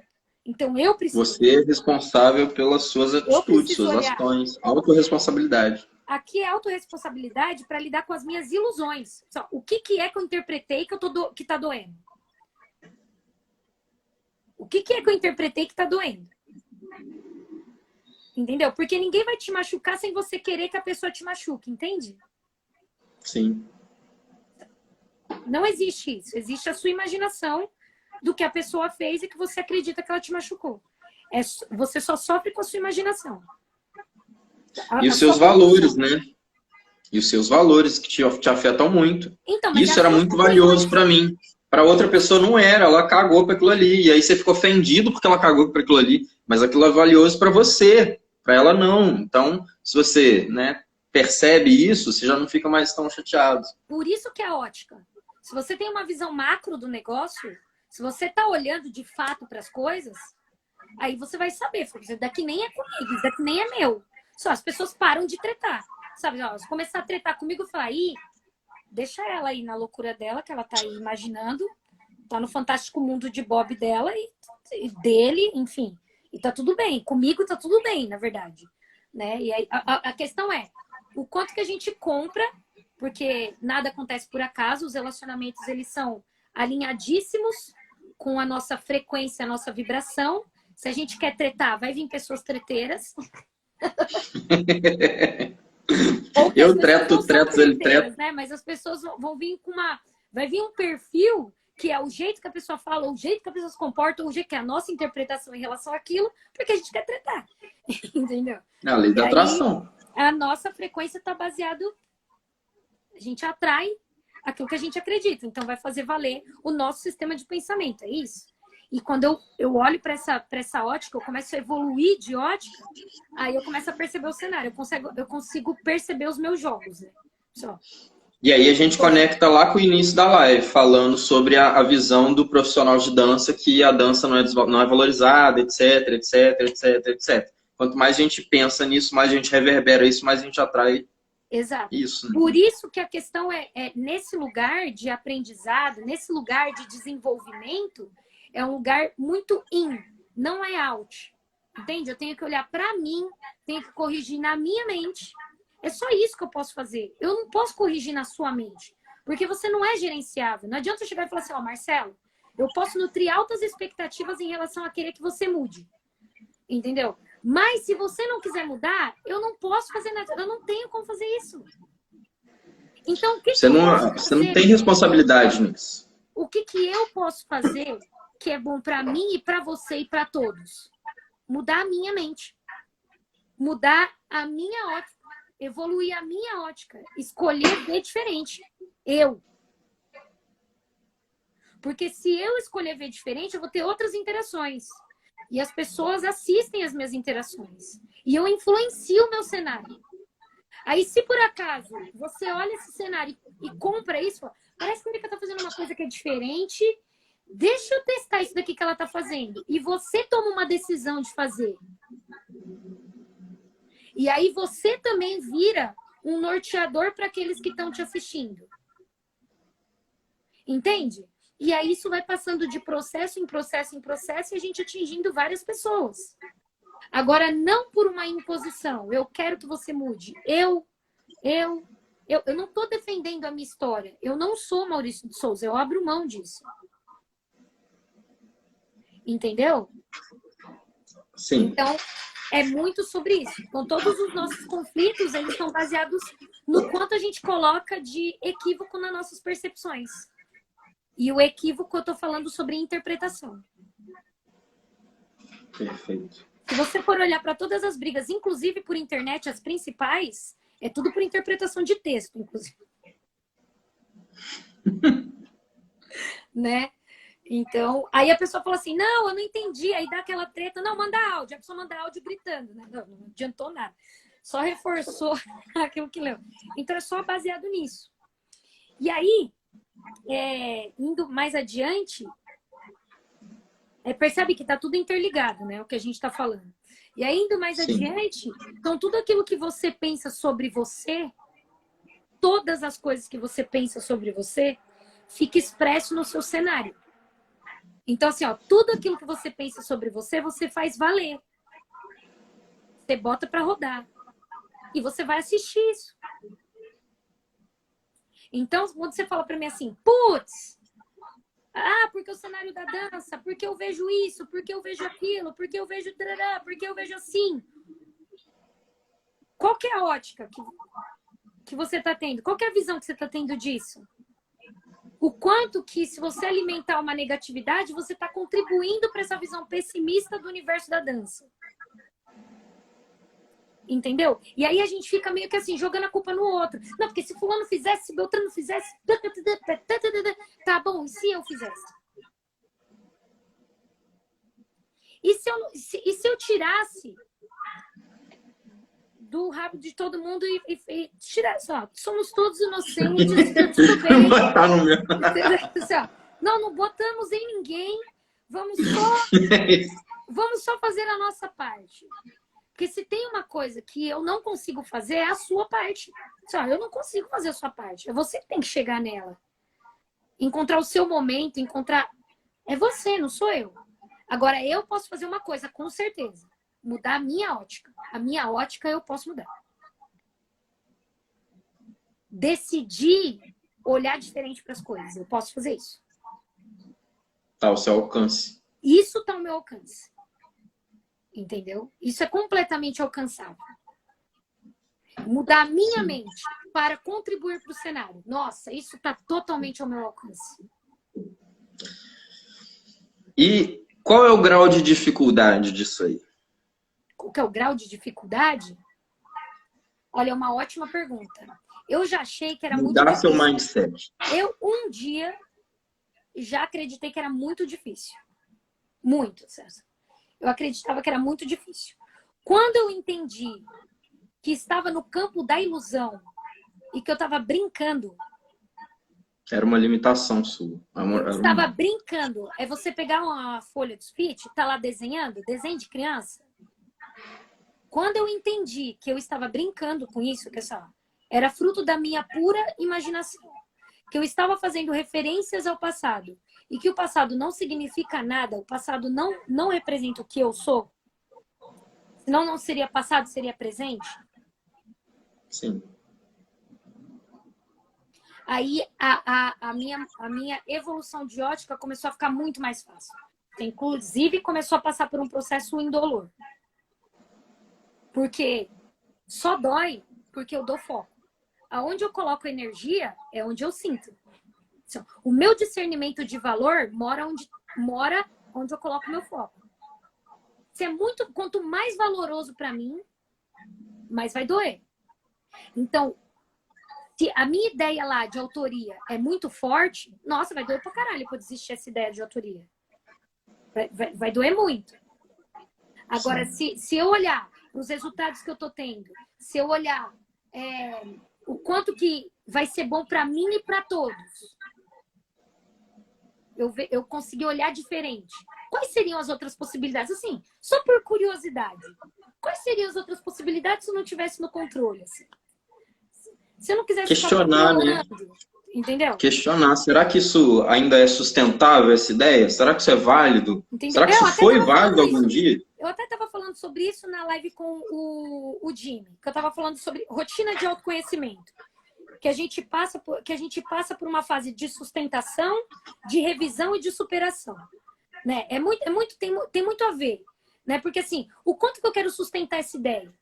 Então, eu preciso... Você é responsável pelas suas atitudes, suas ações. Autorresponsabilidade. Aqui é autorresponsabilidade para lidar com as minhas ilusões. Só, o que é que eu interpretei que tá doendo? O que é que eu interpretei que tá doendo? Entendeu? Porque ninguém vai te machucar sem você querer que a pessoa te machuque, entende? Sim. Não existe isso. Existe a sua imaginação do que a pessoa fez e que você acredita que ela te machucou. Você só sofre com a sua imaginação. E os seus valores, né? E os seus valores que te afetam muito. Então, mas isso era muito valioso para mim. Para outra pessoa não era, ela cagou para aquilo ali. E aí você ficou ofendido porque ela cagou para aquilo ali. Mas aquilo é valioso para você, para ela não. Então, se você, né, percebe isso, você já não fica mais tão chateado. Por isso que é a ótica. Se você tem uma visão macro do negócio, se você tá olhando de fato para as coisas, aí você vai saber, isso daqui nem é comigo, isso daqui nem é meu. Só as pessoas param de tretar. Sabe, ó, se começar a tretar comigo, eu falar, aí, deixa ela aí na loucura dela, que ela tá aí imaginando, tá no fantástico mundo de Bob dela e dele, enfim. E tá tudo bem. Comigo tá tudo bem, na verdade. Né? E aí, a questão é, o quanto que a gente compra, porque nada acontece por acaso, os relacionamentos, eles são alinhadíssimos com a nossa frequência, a nossa vibração. Se a gente quer tretar, vai vir pessoas treteiras. Eu treto, ele treta. Né? Mas as pessoas vão vir com uma... Vai vir um perfil que é o jeito que a pessoa fala, o jeito que a pessoa se comporta, o jeito que é a nossa interpretação em relação àquilo, porque a gente quer tretar. Entendeu? É a lei da atração. A nossa frequência está baseada... A gente atrai aquilo que a gente acredita. Então, vai fazer valer o nosso sistema de pensamento. É isso. E quando eu olho para essa ótica, eu começo a evoluir de ótica, aí eu começo a perceber o cenário. Eu consigo perceber os meus jogos. Né? Só. E aí a gente conecta lá com o início da live, falando sobre a visão do profissional de dança, que a dança não é valorizada, etc, etc, etc, etc. Quanto mais a gente pensa nisso, mais a gente reverbera isso, mais a gente atrai. Exato. Isso, né? Por isso que a questão é nesse lugar de aprendizado, nesse lugar de desenvolvimento, é um lugar muito in, não é out. Entende? Eu tenho que olhar para mim, tenho que corrigir na minha mente. É só isso que eu posso fazer. Eu não posso corrigir na sua mente, porque você não é gerenciável. Não adianta eu chegar e falar assim, ó, Marcelo, eu posso nutrir altas expectativas em relação a querer que você mude. Entendeu? Mas se você não quiser mudar, eu não posso fazer nada. Eu não tenho como fazer isso. Então, o que Você que eu posso não, você não fazer? tem responsabilidade nisso. O que que eu posso fazer que é bom para mim e para você e para todos? Mudar a minha mente. Mudar a minha ótica. Evoluir a minha ótica. Escolher ver diferente. Eu. Porque se eu escolher ver diferente, eu vou ter outras interações. E as pessoas assistem as minhas interações. E eu influencio o meu cenário. Aí, se por acaso você olha esse cenário e compra isso, fala, parece que a Erika tá fazendo uma coisa que é diferente, deixa eu testar isso daqui que ela tá fazendo. E você toma uma decisão de fazer. E aí você também vira um norteador para aqueles que estão te assistindo. Entende? E aí isso vai passando de processo em processo em processo e a gente atingindo várias pessoas. Agora, não por uma imposição. Eu quero que você mude. Eu não estou defendendo a minha história. Eu não sou Maurício de Souza. Eu abro mão disso. Entendeu? Sim. Então, é muito sobre isso. Então, todos os nossos conflitos, eles estão baseados no quanto a gente coloca de equívoco nas nossas percepções. E o equívoco, eu estou falando sobre interpretação. Perfeito. Se você for olhar para todas as brigas, inclusive por internet, as principais, é tudo por interpretação de texto, inclusive. Né? Então, aí a pessoa fala assim, não, eu não entendi. Aí dá aquela treta, não, manda áudio. A pessoa manda áudio gritando, né? Não adiantou nada. Só reforçou aquilo que leu. Então, é só baseado nisso. E aí, indo mais adiante, percebe que está tudo interligado, né? O que a gente está falando. E aí, indo mais adiante, então tudo aquilo que você pensa sobre você, todas as coisas que você pensa sobre você, fica expresso no seu cenário. Então, assim, ó, tudo aquilo que você pensa sobre você, você faz valer. Você bota para rodar. E você vai assistir isso. Então, quando você fala para mim assim, putz, porque o cenário da dança, porque eu vejo isso, porque eu vejo aquilo, porque eu vejo tarará, porque eu vejo assim. Qual que é a ótica que você está tendo? Qual que é a visão que você está tendo disso? O quanto que, se você alimentar uma negatividade, você está contribuindo para essa visão pessimista do universo da dança. Entendeu? E aí a gente fica meio que assim, jogando a culpa no outro. Não, porque se fulano fizesse, se Beltrano fizesse... Tá bom, e se eu fizesse? E se eu tirasse do rabo de todo mundo e tirasse, ó, somos todos inocentes, tá tudo bem. Botar no meu. Não botamos em ninguém, vamos só fazer a nossa parte. Porque se tem uma coisa que eu não consigo fazer, é a sua parte. Eu não consigo fazer a sua parte. É você que tem que chegar nela. Encontrar o seu momento, É você, não sou eu. Agora, eu posso fazer uma coisa, com certeza. Mudar a minha ótica. A minha ótica eu posso mudar. Decidir olhar diferente para as coisas. Eu posso fazer isso. Tá ao seu alcance. Isso tá ao meu alcance. Entendeu? Isso é completamente alcançável. Mudar a minha mente para contribuir para o cenário. Nossa, isso está totalmente ao meu alcance. E qual é o grau de dificuldade disso aí? Qual que é o grau de dificuldade? Olha, é uma ótima pergunta. Eu já achei que era muito Mudar difícil. seu mindset. Eu, um dia, já acreditei que era muito difícil. Muito, César. Eu acreditava que era muito difícil. Quando eu entendi que estava no campo da ilusão e que eu estava brincando. Era uma limitação sua. Estava brincando. É você pegar uma folha de sulfite, tá lá desenhando, desenho de criança. Quando eu entendi que eu estava brincando com isso, que era fruto da minha pura imaginação, que eu estava fazendo referências ao passado e que o passado não significa nada, o passado não representa o que eu sou, senão não seria passado, seria presente. Sim. Aí a minha evolução de ótica começou a ficar muito mais fácil. Inclusive, começou a passar por um processo indolor. Porque só dói porque eu dou foco. aonde eu coloco energia é onde eu sinto. O meu discernimento de valor mora onde eu coloco meu foco. Se é muito, quanto mais valoroso para mim, mais vai doer. Então, se a minha ideia lá de autoria é muito forte, nossa, vai doer pra caralho pra eu desistir dessa ideia de autoria. Vai doer muito. Agora, se eu olhar os resultados que eu tô tendo, se eu olhar o quanto que vai ser bom para mim e para todos, eu consegui olhar diferente. Quais seriam as outras possibilidades? Assim, só por curiosidade. Quais seriam as outras possibilidades se eu não tivesse no controle? Assim? Se eu não quisesse questionar, né? Entendeu? Questionar. Será que isso ainda é sustentável, essa ideia? Será que isso é válido? Entendeu? Será que isso foi válido algum dia? Eu até estava falando sobre isso na live com o Jimmy, que eu estava falando sobre rotina de autoconhecimento. Que a gente passa por uma fase de sustentação, de revisão e de superação. Né? Tem muito a ver. Né? Porque assim, o quanto que eu quero sustentar essa ideia?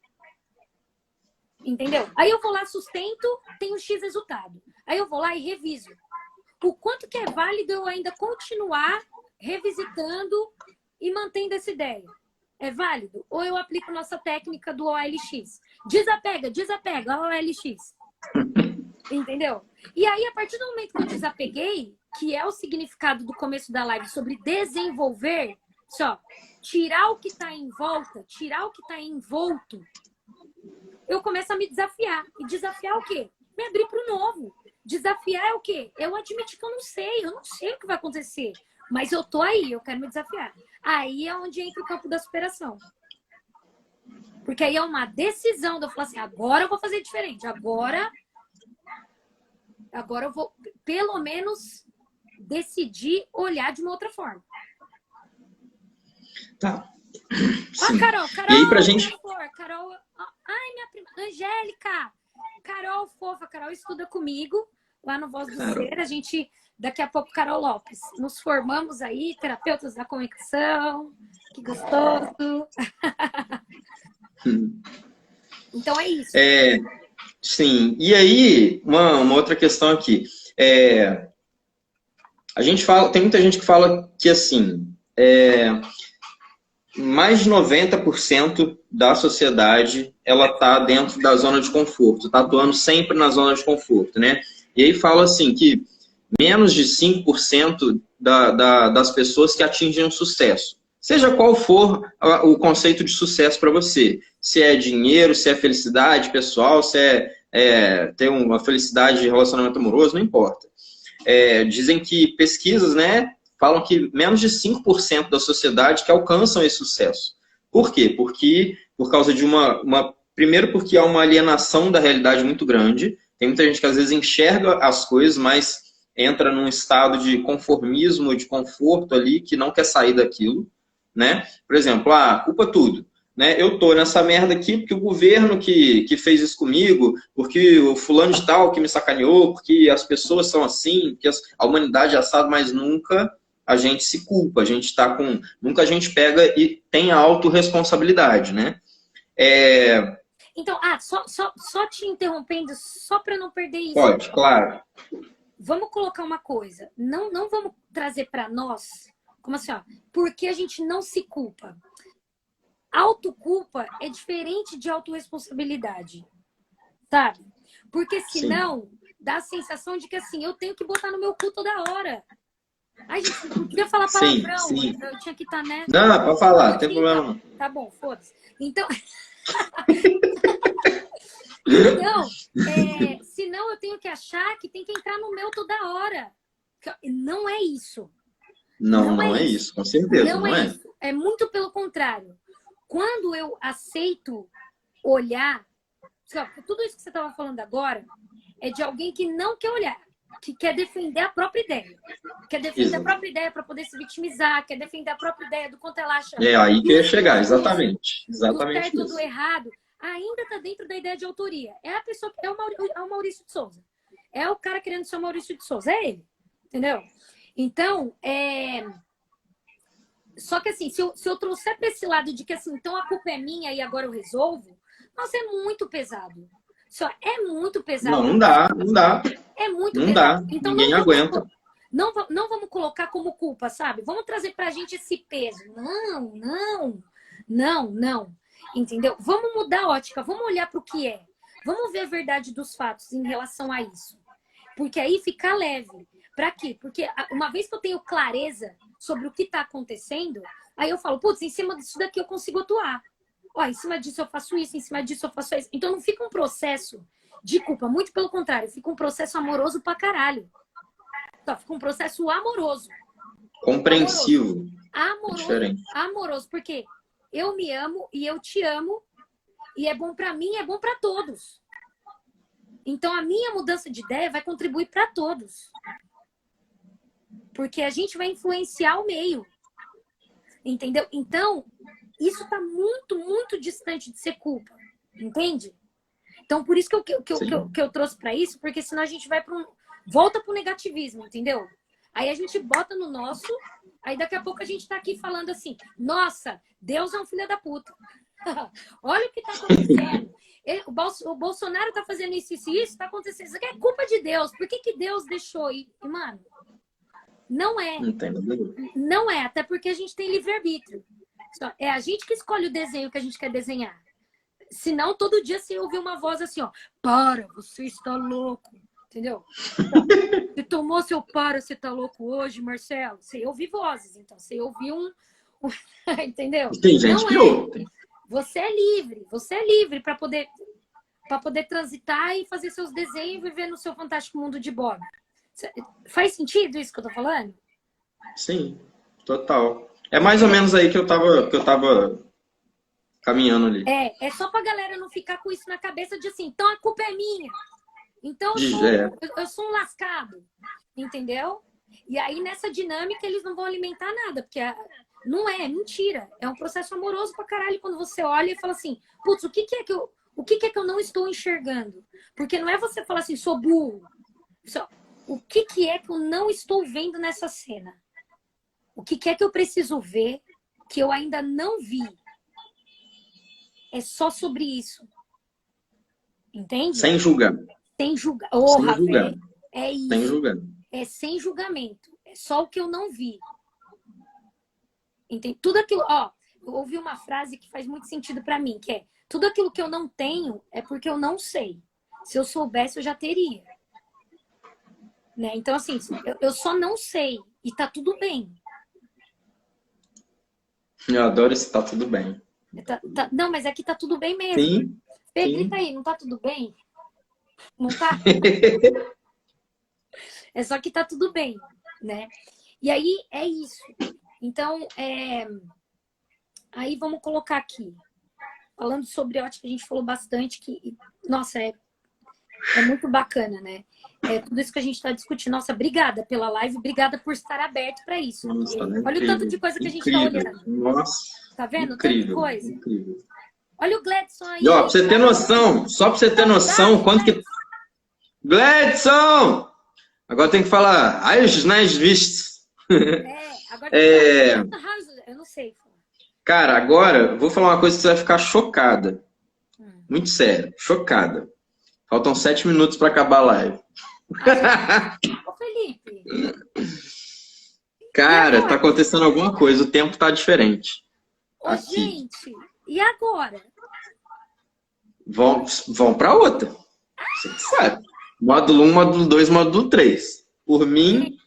Entendeu? Aí eu vou lá, sustento, tenho X resultado. Aí eu vou lá e reviso. O quanto que é válido eu ainda continuar revisitando e mantendo essa ideia? É válido? Ou eu aplico nossa técnica do OLX? Desapega, OLX. Entendeu? E aí, a partir do momento que eu desapeguei, que é o significado do começo da live sobre desenvolver, só tirar o que está em volta, tirar o que está envolto, eu começo a me desafiar. E desafiar o quê? Me abrir para o novo. Desafiar é o quê? Eu admitir que eu não sei o que vai acontecer. Mas eu tô aí, eu quero me desafiar. Aí é onde entra o campo da superação. Porque aí é uma decisão de eu falar assim, agora eu vou fazer diferente. Agora eu vou, pelo menos, decidir olhar de uma outra forma. Tá. Ó, Carol, E aí, pra gente... Carol, ai, minha prima, Angélica, Carol, fofa, Carol estuda comigo lá no Voz do Ser. A gente, daqui a pouco, Carol Lopes, nos formamos aí, terapeutas da comunicação, que gostoso. Então é isso. Sim, e aí, uma outra questão aqui. A gente fala, tem muita gente que fala que assim, mais de 90% da sociedade ela está dentro da zona de conforto, está atuando sempre na zona de conforto, né? E aí fala assim que menos de 5% das pessoas que atingem o sucesso. Seja qual for o conceito de sucesso para você. Se é dinheiro, se é felicidade pessoal, se é ter uma felicidade de relacionamento amoroso, não importa. Dizem que pesquisas, né, falam que menos de 5% da sociedade que alcançam esse sucesso. Por quê? Porque por causa de primeiro porque há uma alienação da realidade muito grande. Tem muita gente que às vezes enxerga as coisas, mas entra num estado de conformismo, de conforto ali, que não quer sair daquilo, né? Por exemplo, culpa tudo. Né? Eu tô nessa merda aqui porque o governo que fez isso comigo, porque o fulano de tal que me sacaneou, porque as pessoas são assim, porque a humanidade é assada, mas nunca a gente se culpa, a gente tá com... Nunca a gente pega e tem a autorresponsabilidade, né? Então, só te interrompendo, só para não perder isso. Pode, claro. Vamos colocar uma coisa. Não vamos trazer para nós, como assim, ó, porque a gente não se culpa. Autoculpa é diferente de autorresponsabilidade, sabe? Porque senão dá a sensação de que assim, eu tenho que botar no meu cu toda hora. Ai, gente, não queria falar palavrão, sim. Eu tinha que estar, né? Não, pode falar, não tem problema não. Tá bom, foda-se. Então, senão eu tenho que achar que tem que entrar no meu toda hora. Não é isso. Não é isso, com certeza. Não é isso. É muito pelo contrário. Quando eu aceito olhar, tudo isso que você estava falando agora é de alguém que não quer olhar, que quer defender a própria ideia. Quer defender a própria ideia para poder se vitimizar, quer defender a própria ideia do quanto ela acha. Aí que eu ia chegar, exatamente. Exatamente do certo, isso. do errado, ainda está dentro da ideia de autoria. É a pessoa que é o Maurício de Souza. É o cara querendo ser o Maurício de Souza. É ele. Entendeu? Então, só que assim, se eu trouxer para esse lado de que assim, então a culpa é minha e agora eu resolvo, nossa, é muito pesado. Só é muito pesado. Não, não dá, não dá. É muito Não pesado. dá. Então, Ninguém aguenta. não vamos colocar como culpa, sabe? Vamos trazer pra gente esse peso. Não. Entendeu? Vamos mudar a ótica, vamos olhar pro que é. Vamos ver a verdade dos fatos em relação a isso. Porque aí fica leve. Pra quê? Porque uma vez que eu tenho clareza sobre o que tá acontecendo, aí eu falo, putz, em cima disso daqui eu consigo atuar. Ó, em cima disso eu faço isso, em cima disso eu faço isso. Então não fica um processo de culpa, muito pelo contrário, fica um processo amoroso pra caralho. Então, fica um processo amoroso. Compreensivo. Amoroso. É diferente. Amoroso, porque eu me amo e eu te amo, e é bom pra mim, é bom pra todos. Então a minha mudança de ideia vai contribuir pra todos. Porque a gente vai influenciar o meio. Entendeu? Então, isso tá muito, muito distante de ser culpa. Entende? Então, por isso que eu trouxe para isso, porque senão a gente vai para volta pro negativismo, entendeu? Aí a gente bota no nosso, aí daqui a pouco a gente tá aqui falando assim, nossa, Deus é um filho da puta. Olha o que tá acontecendo. O Bolsonaro tá fazendo isso tá acontecendo. Isso aqui é culpa de Deus. Por que Deus deixou? E, mano, não é. Não é, até porque a gente tem livre-arbítrio. É a gente que escolhe o desenho que a gente quer desenhar. Senão, todo dia você ouvir uma voz assim, ó. Para, você está louco. Entendeu? Você tomou seu para, você tá louco hoje, Marcelo? Você ouve vozes, então. Você ouviu entendeu? Tem gente que ouve. Você é livre para poder transitar e fazer seus desenhos e viver no seu fantástico mundo de Bob. Faz sentido isso que eu tô falando? Sim, total. É mais ou menos aí que eu tava caminhando ali. É só pra galera não ficar com isso na cabeça de assim, então a culpa é minha. Então eu sou um lascado. Entendeu? E aí nessa dinâmica eles não vão alimentar nada, porque não é mentira. É um processo amoroso pra caralho quando você olha e fala assim, putz, o que é que eu não estou enxergando? Porque não é você falar assim, sou burro. O que é que eu não estou vendo nessa cena? O que é que eu preciso ver que eu ainda não vi? É só sobre isso. Entende? Sem julgar. Sem julgar. Sem julgar. Véio, é isso. Sem julgar. É sem julgamento. É só o que eu não vi. Entende? Tudo aquilo... Ó, eu ouvi uma frase que faz muito sentido pra mim, que é tudo aquilo que eu não tenho é porque eu não sei. Se eu soubesse, eu já teria. Né? Então, assim, eu só não sei. E tá tudo bem. Eu adoro esse tá tudo bem. Não, mas aqui tá tudo bem mesmo. Sim. Fê, grita aí, não tá tudo bem? Não tá? É só que tá tudo bem, né? E aí, é isso. Então, aí vamos colocar aqui. Falando sobre ótica, a gente falou bastante que... Nossa, é muito bacana, né? Tudo isso que a gente está discutindo. Nossa, obrigada pela live, obrigada por estar aberto para isso. Nossa, olha o tanto de coisa que a gente está olhando. Nossa, tá vendo? Incrível, tanto de coisa. Incrível. Olha o Gledson aí. E ó, pra você ter noção, só pra você ter noção, quanto que... Gledson! Agora tem que falar, as nas vistas. Agora tem que eu não sei. Cara, agora vou falar uma coisa que você vai ficar chocada. Muito sério, chocada. Faltam 7 minutos para acabar a live. Ô, Felipe. Cara, tá acontecendo alguma coisa, o tempo tá diferente. Ô, gente, e agora? Vão para outra. Você que sabe. Módulo 1, módulo 2, módulo 3. Por mim... Gente,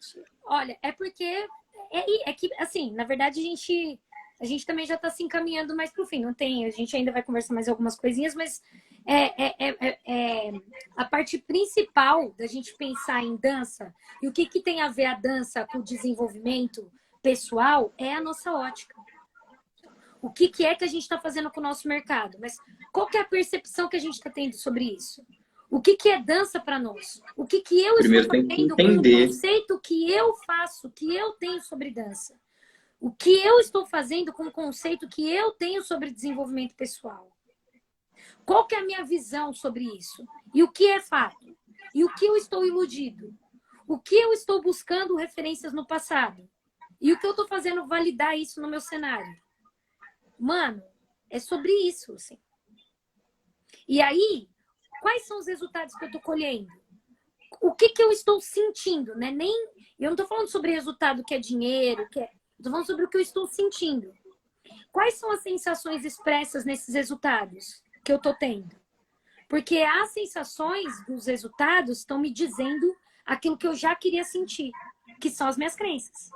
olha, é porque... É que, assim, na verdade, a gente também já está se encaminhando mais para o fim. Não tem, a gente ainda vai conversar mais algumas coisinhas, mas a parte principal da gente pensar em dança e o que tem a ver a dança com o desenvolvimento pessoal é a nossa ótica. O que é que a gente está fazendo com o nosso mercado? Mas qual que é a percepção que a gente está tendo sobre isso? O que é dança para nós? O que eu Primeiro estou fazendo com o conceito que eu faço, que eu tenho sobre dança? O que eu estou fazendo com o conceito que eu tenho sobre desenvolvimento pessoal? Qual que é a minha visão sobre isso? E o que é fato? E o que eu estou iludido? O que eu estou buscando referências no passado? E o que eu estou fazendo validar isso no meu cenário? Mano, é sobre isso, assim. E aí, quais são os resultados que eu estou colhendo? O que eu estou sentindo, né? Eu não estou falando sobre resultado que é dinheiro, estou falando sobre o que eu estou sentindo. Quais são as sensações expressas nesses resultados que eu estou tendo? Porque as sensações dos resultados estão me dizendo aquilo que eu já queria sentir, que são as minhas crenças.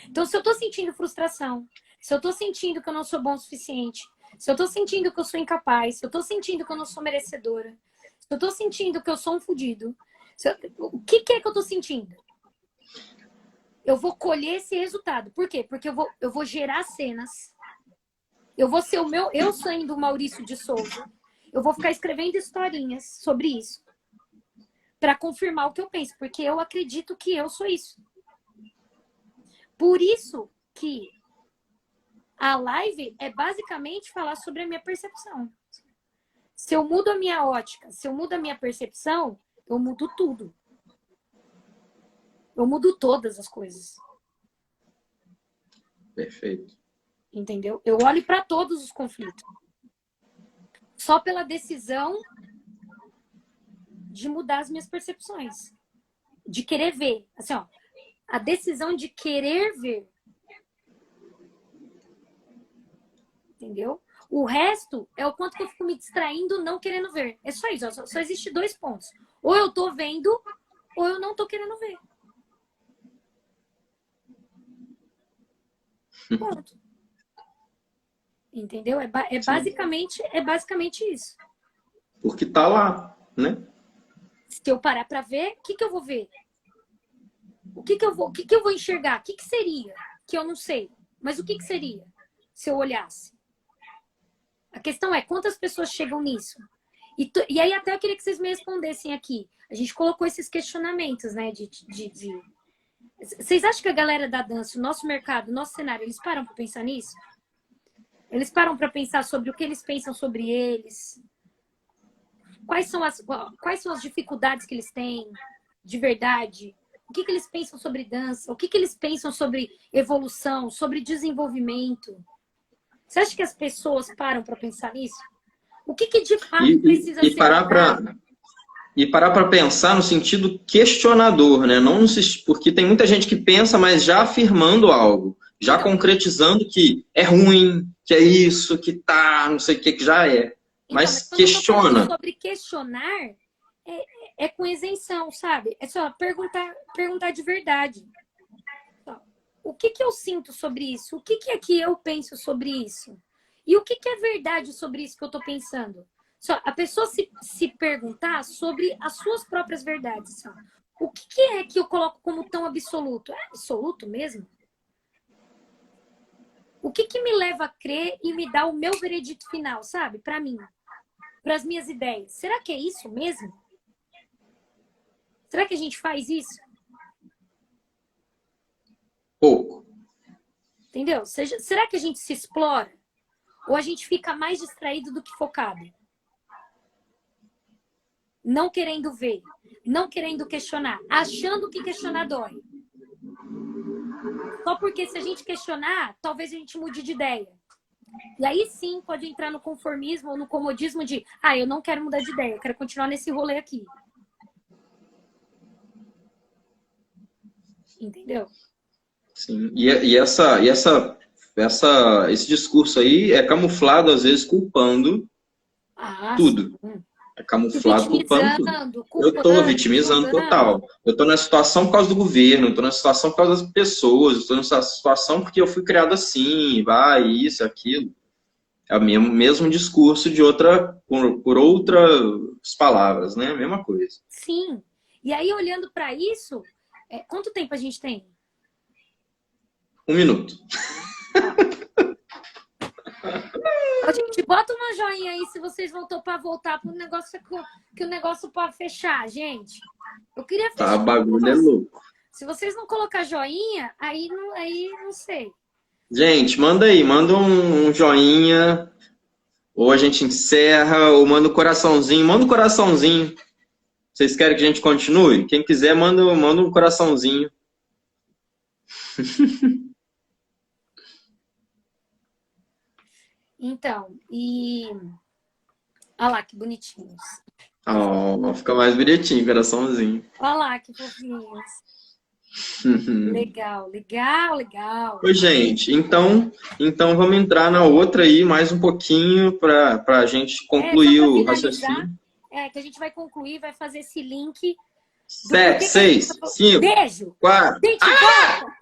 Então, se eu estou sentindo frustração, se eu estou sentindo que eu não sou bom o suficiente, se eu estou sentindo que eu sou incapaz, se eu estou sentindo que eu não sou merecedora, se eu estou sentindo que eu sou um fodido, o que é que eu estou sentindo? Eu vou colher esse resultado. Por quê? Porque eu vou gerar cenas. Eu vou ser eu sendo o Maurício de Souza. Eu vou ficar escrevendo historinhas sobre isso para confirmar o que eu penso, porque eu acredito que eu sou isso. Por isso que a live é basicamente falar sobre a minha percepção. Se eu mudo a minha ótica, se eu mudo a minha percepção, eu mudo tudo. Eu mudo todas as coisas. Perfeito. Entendeu? Eu olho para todos os conflitos. Só pela decisão de mudar as minhas percepções. De querer ver. Assim, ó, a decisão de querer ver. Entendeu? O resto é o quanto que eu fico me distraindo, não querendo ver. É só isso. Só existe 2 pontos. Ou eu tô vendo, ou eu não tô querendo ver. Ponto. Entendeu? É basicamente isso. Porque tá lá, né? Se eu parar para ver, o que eu vou ver? O que eu vou enxergar? O que seria? Que eu não sei. Mas o que seria se eu olhasse? A questão é, quantas pessoas chegam nisso? E aí até eu queria que vocês me respondessem aqui. A gente colocou esses questionamentos, né? Vocês acham que a galera da dança, o nosso mercado, o nosso cenário, eles param para pensar nisso? Eles param para pensar sobre o que eles pensam sobre eles? Quais são as dificuldades que eles têm de verdade? O que eles pensam sobre dança? O que eles pensam sobre evolução, sobre desenvolvimento? Você acha que as pessoas param para pensar nisso? O que de fato precisa ser mudado? E parar para pensar no sentido questionador, né? Não porque tem muita gente que pensa, mas já afirmando algo, já Então, concretizando que é ruim, que é isso, que tá, não sei o que já é. Mas quando eu tô falando questiona. sobre questionar, é com isenção, sabe? É só perguntar de verdade. O que eu sinto sobre isso? O que é que eu penso sobre isso? E o que é verdade sobre isso que eu tô pensando? Só a pessoa se perguntar sobre as suas próprias verdades. Só. O que é que eu coloco como tão absoluto? É absoluto mesmo? O que me leva a crer e me dá o meu veredito final, sabe? Para mim. Para as minhas ideias. Será que é isso mesmo? Será que a gente faz isso? Pouco. Entendeu? Será que a gente se explora? Ou a gente fica mais distraído do que focado? Não querendo ver, não querendo questionar, achando que questionar dói. Só porque se a gente questionar, talvez a gente mude de ideia. E aí sim pode entrar no conformismo ou no comodismo de eu não quero mudar de ideia, eu quero continuar nesse rolê aqui. Entendeu? Sim. Esse discurso aí é camuflado, às vezes, culpando tudo. Sim. É camuflado culpando tudo. Eu tô vitimizando julgando. total. Eu tô nessa situação por causa do governo, eu tô nessa situação por causa das pessoas, eu tô nessa situação porque eu fui criado assim, isso, aquilo. É o mesmo discurso de por outras palavras, né? A mesma coisa. Sim. E aí, olhando para isso, quanto tempo a gente tem? 1 minuto. Gente, bota uma joinha aí se vocês vão topar voltar para o negócio que o negócio pode fechar, gente. Eu queria fechar. Tá, bagulho é louco. Se vocês não colocar joinha, aí não sei. Gente, manda aí, manda um joinha, ou a gente encerra, ou manda um coraçãozinho. Manda um coraçãozinho. Vocês querem que a gente continue? Quem quiser, manda um coraçãozinho. Então, e Olha lá, que bonitinhos. Oh, fica mais bonitinho, coraçãozinho. Olha lá, que fofinhos. Legal, legal, legal. Oi, gente, então vamos entrar na outra aí mais um pouquinho para a gente concluir só pra o finalizar, raciocínio. que a gente vai concluir, vai fazer esse link. 7, 6, 5, Beijo! 4. Gente, volta!